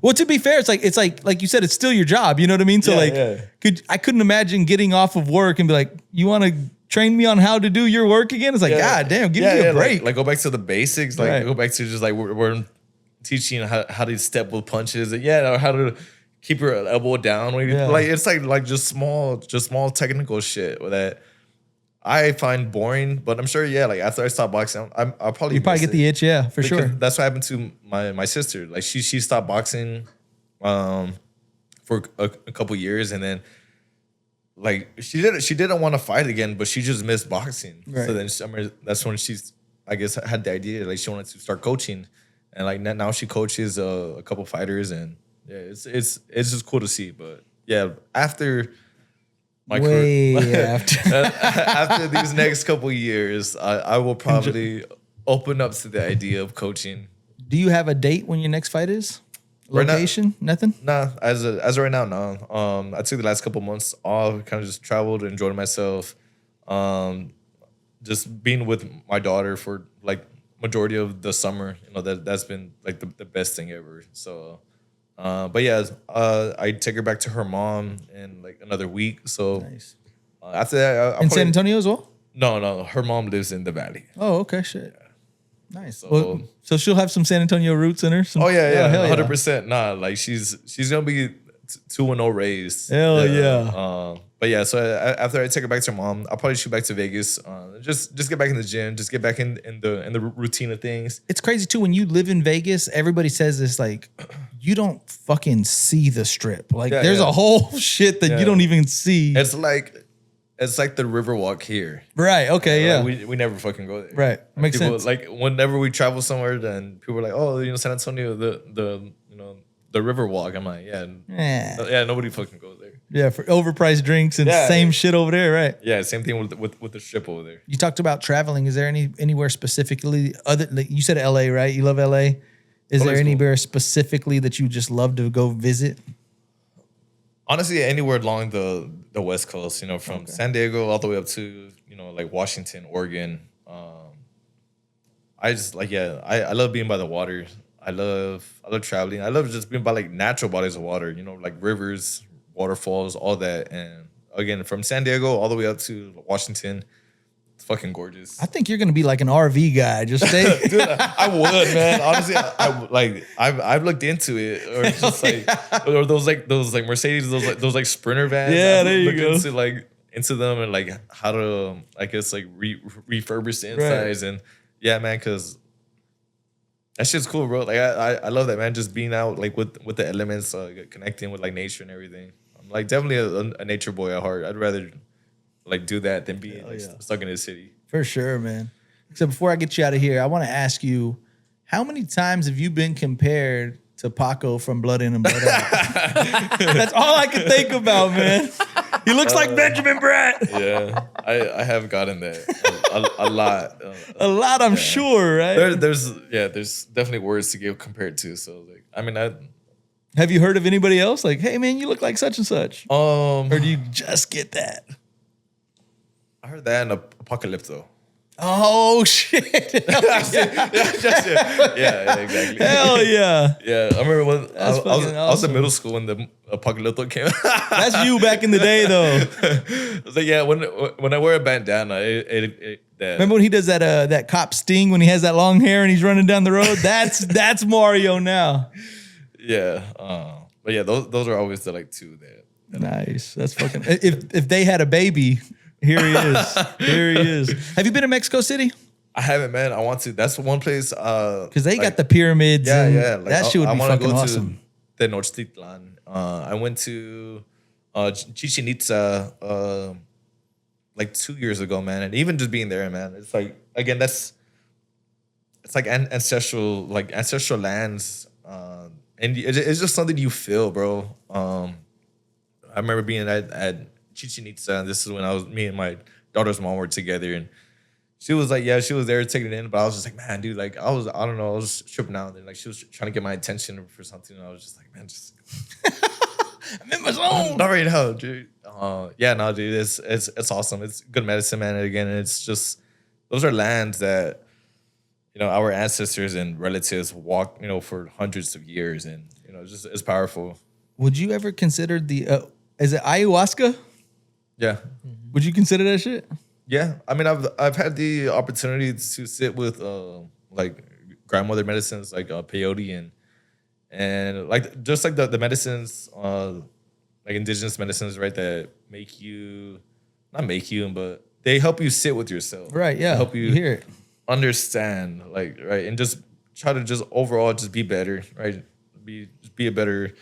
Well, to be fair, it's like you said, it's still your job. You know what I mean? So I couldn't imagine getting off of work and be like, you want to train me on how to do your work again? It's like, God damn, give me a break. Like go back to the basics. Like go back to just like we're teaching how to step with punches. And or how to keep your elbow down. Like it's like just small technical shit that I find boring. But I'm sure, like after I stop boxing, I'll probably you probably get the itch, for sure. That's what happened to my sister. Like she stopped boxing for a couple years, and then like she didn't want to fight again, but she just missed boxing. Right. So then that's when she's, I guess, had the idea like she wanted to start coaching, and like now she coaches a couple fighters, and it's just cool to see. But after my career, after these next couple years, I will probably open up to the idea of coaching. Do you have a date when your next fight is? Location? Nothing? Nah, as of right now, no. I took the last couple months off, kind of just traveled, enjoyed myself. Just being with my daughter for like majority of the summer, that's been like the best thing ever. So, but I take her back to her mom in like another week. So nice. After that, in San Antonio as well? No, her mom lives in the Valley. Oh, okay, shit. Nice. So she'll have some San Antonio roots in her. 100%. Nah, like she's gonna be 2-0 raised. Hell yeah. But so after I take her back to her mom, I'll probably shoot back to Vegas. Just get back in the gym, just get back in the routine of things. It's crazy too when you live in Vegas. Everybody says this like you don't fucking see the strip. Like there's a whole shit that you don't even see. It's like the Riverwalk here. Right. Okay. Like we never fucking go there. Right. Makes people, sense. Like whenever we travel somewhere, then people are like, oh, San Antonio, the Riverwalk. I'm like, nobody fucking goes there. Yeah, for overpriced drinks and same shit over there, right? Yeah, same thing with the strip over there. You talked about traveling. Is there anywhere specifically you said LA, right? You love LA. Is there anywhere specifically that you just love to go visit? Honestly, anywhere along the West Coast, from San Diego all the way up to, like Washington, Oregon. I just I love being by the water. I love traveling. I love just being by like natural bodies of water, like rivers, waterfalls, all that. And again, from San Diego all the way up to Washington, it's fucking gorgeous. I think you're gonna be like an RV guy. Just stay. Dude, I would, man. Honestly, I've looked into it, or just or those Mercedes, those Sprinter vans. Yeah, there you go. Into them and like how to, I guess, like refurbish the insides and man, because that shit's cool, bro. Like I love that, man. Just being out like with the elements, connecting with like nature and everything. I'm like definitely a nature boy at heart. I'd rather like do that than be stuck in the city. For sure, man. So before I get you out of here, I want to ask you, how many times have you been compared to Paco from Blood In and Blood Out? That's all I can think about, man. He looks like Benjamin Bratt. Yeah, I have gotten that a lot. A lot, I'm sure, right? There's definitely words to get compared to. So like, I mean, have you heard of anybody else? Like, hey man, you look like such and such. Or do you just get that? I heard that in Apocalypto. Oh shit! Yeah, exactly. Hell yeah! Yeah, I remember when I was in middle school when the Apocalypto came out. That's you back in the day, though. I was like, when I wear a bandana, remember when he does that cop sting when he has that long hair and he's running down the road? That's Mario now. Yeah, but yeah, those are always the like two that. Nice. That's fucking. If they had a baby. Here he is. Here he is. Have you been to Mexico City? I haven't, man. I want to. That's one place. Because they got the pyramids. Yeah, and yeah. Like, that shit would be wanna fucking go awesome. To Tenochtitlan. I went to Chichen Itza like 2 years ago, man. And even just being there, man, it's like again, it's like ancestral lands, and it's just something you feel, bro. I remember being at Chichen Itza, and this is when me and my daughter's mom were together, and she was like, yeah, she was there taking it in, but I was just like, man, dude, like I don't know, I was tripping out, and like she was trying to get my attention for something, and I was just like, man, just I'm in my zone. not right now, dude. Yeah, no, dude, it's awesome. It's good medicine, man. And again, it's just those are lands that our ancestors and relatives walk, for hundreds of years, and it's powerful. Would you ever consider the is it ayahuasca? Yeah. Would you consider that shit? Yeah, I mean, I've had the opportunity to sit with like grandmother medicines like peyote and like just like the medicines like indigenous medicines, right? That but they help you sit with yourself, Right. Yeah. They help you hear it. understand, like, right, and just try to just overall just be better, right? Be a better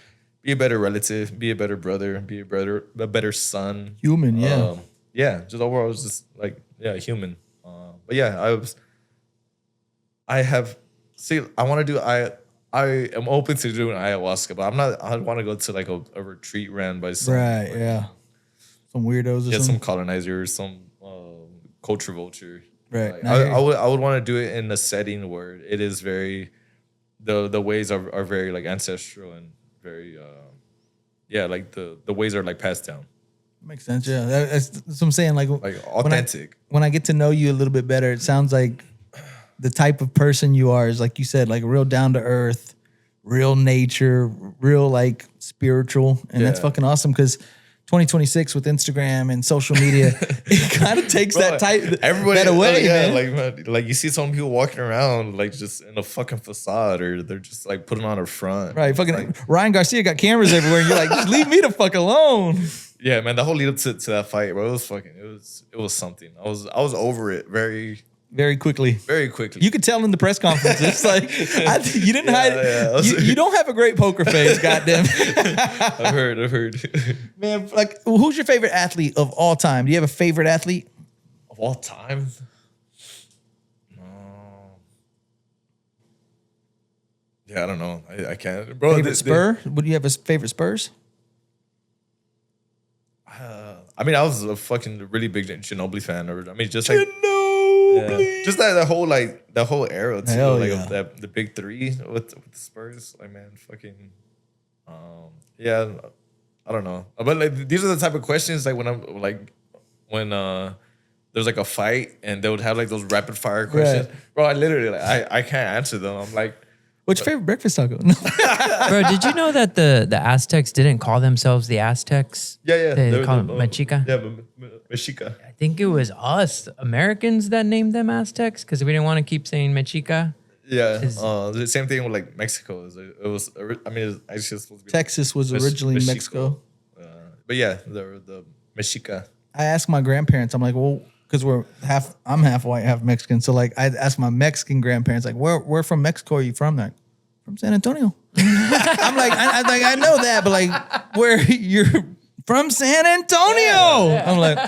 relative, be a better brother, be a better son, Human. Yeah. Yeah, just overall, it's just like, yeah, human. But yeah, I want to do, I am open to doing ayahuasca, but I want to go to like a retreat ran by some, Right. Yeah. Some weirdos or some something. colonizer, some culture vulture. Right. Like, Now I hear I would want to do it in a setting where it is very, the ways are very like ancestral and very, like the ways are like passed down. Makes sense. Yeah. That's what I'm saying. Like Authentic. When I get to know you a little bit better, it sounds like the type of person you are is, like you said, like real down to earth, real nature, real like spiritual. And that's fucking awesome, because 2026 with Instagram and social media, it kind of takes that away, man. Like you see some people walking around like just in a fucking facade, or they're just like putting on a front. Right. Fucking like, Ryan Garcia got cameras everywhere. And you're like, just leave me the fuck alone. Yeah, man. The whole lead up to that fight, bro, it was something. I was over it very quickly. Very quickly. You could tell in the press conference. It's like you didn't hide. Yeah. You don't have a great poker face, goddamn. I've heard. Man, like, who's your favorite athlete of all time? Do you have a favorite athlete of all time? Yeah, I don't know. I can't, bro. Favorite Spur? Would you have a favorite Spurs? I mean, I was a fucking really big Ginobili fan. I mean, just like just that whole era too. Hell like yeah. the big three with the Spurs. Like, man, fucking yeah. I don't know, but like these are the type of questions like when there's like a fight and they would have like those rapid fire questions, right. Bro. I literally I can't answer them. I'm like, what's your favorite breakfast taco? No. Bro, did you know that the Aztecs didn't call themselves the Aztecs? Yeah. They called them Mexica. Yeah, Mexica. I think it was us Americans that named them Aztecs because we didn't want to keep saying Mexica. Yeah, the same thing with like Mexico. It was actually supposed to be Texas was originally Mexico. But yeah, the Mexica. I asked my grandparents. I'm like, well, because I'm half white, half Mexican. So like, I asked my Mexican grandparents, like, where from Mexico are you from? Like, from San Antonio. I'm like, I know that, but like, where you're from San Antonio? Yeah. I'm like, all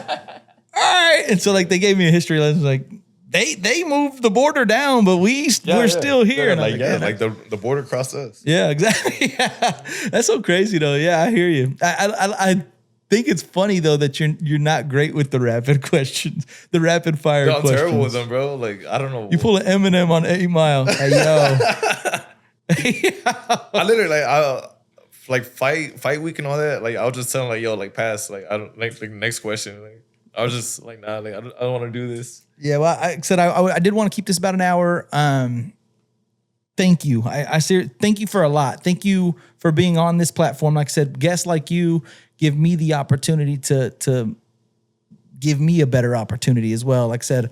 right. And so like, they gave me a history lesson. Like, they moved the border down, but we're still here. Yeah, and like the border crossed us. Yeah, exactly. Yeah. That's so crazy though. Yeah, I hear you. I think it's funny though that you're not great with the rapid questions, the rapid fire questions. I'm terrible with them, bro. Like, I don't know. You pull an Eminem on 8 Mile. Hey, yo. I literally like fight week and all that. Like, I'll just tell them like, yo, like pass. Like, I don't like next question. Like, I was just like, nah, like I don't want to do this. Yeah, well, I said I did want to keep this about an hour. Thank you. I say thank you for a lot. Thank you for being on this platform. Like I said, guests like you give me the opportunity to give me a better opportunity as well. Like I said,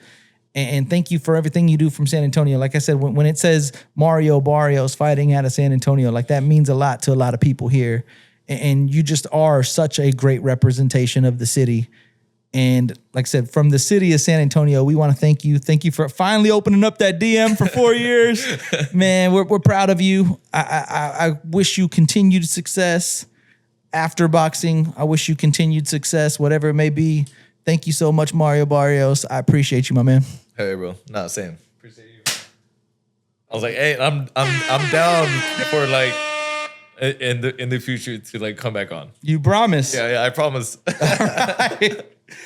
and thank you for everything you do from San Antonio. Like I said, when it says Mario Barrios fighting out of San Antonio, like that means a lot to a lot of people here. And you just are such a great representation of the city. And like I said, from the city of San Antonio, we want to thank you. Thank you for finally opening up that DM for 4 years. Man, we're proud of you. I wish you continued success after boxing. I wish you continued success, whatever it may be. Thank you so much, Mario Barrios. I appreciate you, my man. Hey, bro. Nah, same. Appreciate you. I was like, hey, I'm down for like in the future to like come back on. You promise? Yeah, I promise.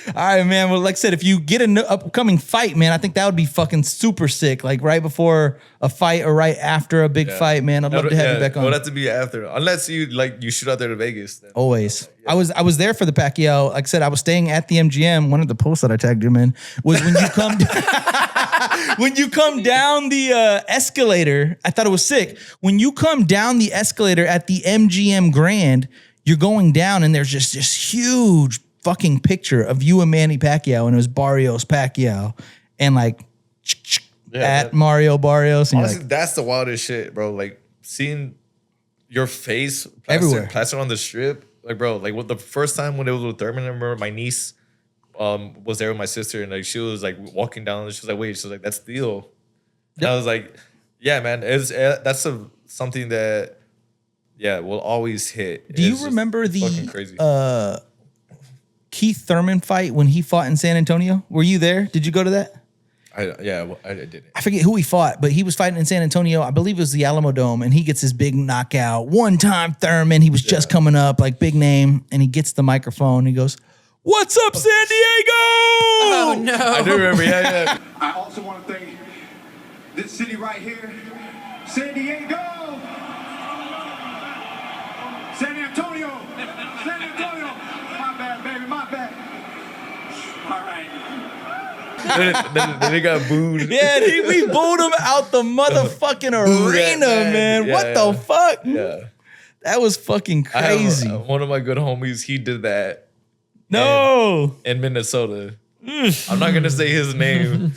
All right, man. Well, like I said, if you get an upcoming fight, man, I think that would be fucking super sick. Like right before a fight or right after a big fight, man. I'd love to have you back on. It would have to be after, unless you shoot out there to Vegas. Then. Always. I was there for the Pacquiao. Like I said, I was staying at the MGM. One of the posts that I tagged him in was when you come when you come down the escalator. I thought it was sick. When you come down the escalator at the MGM Grand, you're going down and there's just this huge fucking picture of you and Manny Pacquiao, and it was Barrios Pacquiao, and like at Mario Barrios. And honestly, like, that's the wildest shit, bro. Like seeing your face everywhere, plastered on the strip. Like, bro, like the first time when it was with Thurman, I remember my niece was there with my sister, and like she was like walking down, and she was like, "Wait," she was like, "That's Theo." And I was like, "Yeah, man, that's something that will always hit." Do you remember fucking crazy. the Keith Thurman fight when he fought in San Antonio? Were you there? Did you go to that? I didn't. I forget who he fought, but he was fighting in San Antonio. I believe it was the Alamo Dome, and he gets his big knockout. One time Thurman, he was just coming up, like big name, and he gets the microphone. And he goes, "What's up, San Diego?" Oh no! I do remember. Yeah. I also want to thank this city right here, San Diego, San Antonio. My bad, baby, my bad. All right. then they got booed. Yeah, we booed him out the motherfucking arena, man. Yeah, what the fuck? Yeah. That was fucking crazy. One of my good homies, he did that. No. In Minnesota. I'm not gonna say his name.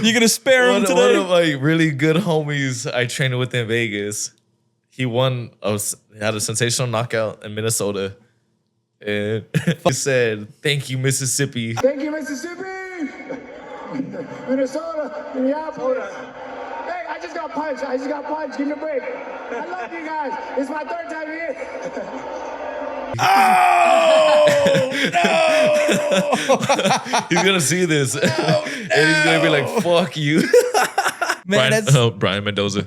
You're gonna spare him today? One of my really good homies I trained with in Vegas. He had a sensational knockout in Minnesota. And he said, "Thank you, Mississippi." Thank you, Mississippi. Minnesota, Minneapolis. Hey, I just got punched. Give me a break. I love you guys. It's my third time here. Oh, no. He's gonna see this. And he's gonna be like, "Fuck you." Man, Brian Mendoza.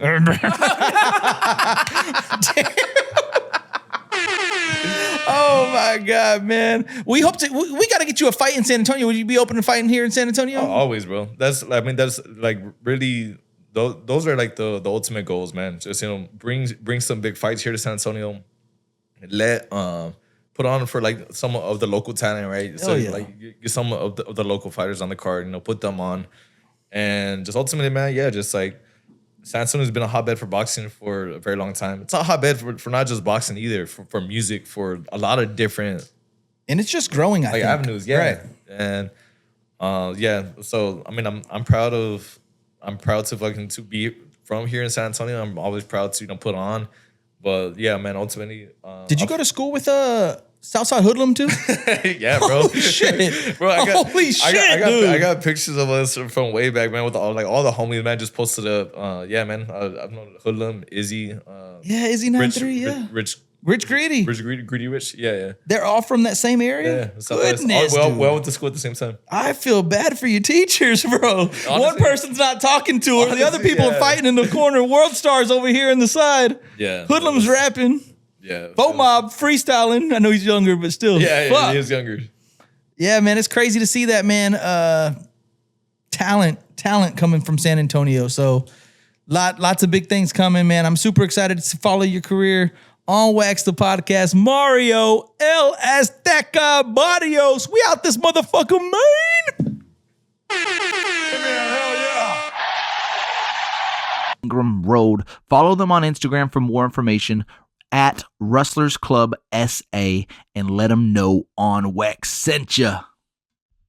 Oh my God, man. We got to get you a fight in San Antonio. Would you be open to fighting here in San Antonio? Oh, always, bro. That's like really, those are like the ultimate goals, man. Just, bring some big fights here to San Antonio. Put on for like some of the local talent, right? So like get some of the local fighters on the card, put them on. And just ultimately, man, just like San Antonio's been a hotbed for boxing for a very long time. It's a hotbed for not just boxing either, for music, for a lot of different, and it's just growing, I think. avenues, Right. And so I mean, I'm proud to be from here in San Antonio. I'm always proud to put on, but yeah, man, ultimately, did you go to school with Southside Hoodlum too? Yeah, bro. Holy shit, bro! Holy shit, dude. I got pictures of us from way back, man. With all the homies, man, just posted up. Yeah, man. I've known Hoodlum, Izzy. Izzy 93. Yeah, Rich Greedy. Greedy Rich. Yeah. They're all from that same area. Yeah. Goodness, we all went to school at the same time. I feel bad for your teachers, bro. Honestly, one person's not talking to her. The other honestly, people are fighting in the corner. WORLDSTAR's over here in the side. Yeah. Hoodlum's rapping. Yeah. Bo Mob freestyling. I know he's younger, but still. Yeah, he is younger. Yeah, man, it's crazy to see that, man. Talent coming from San Antonio. So lots of big things coming, man. I'm super excited to follow your career on Wax the Podcast. Mario El Azteca Barrios. We out this motherfucker, man. Hell yeah. Ingram Road. Follow them on Instagram for more information at Rustlers Club SA and let them know On Wax sent ya.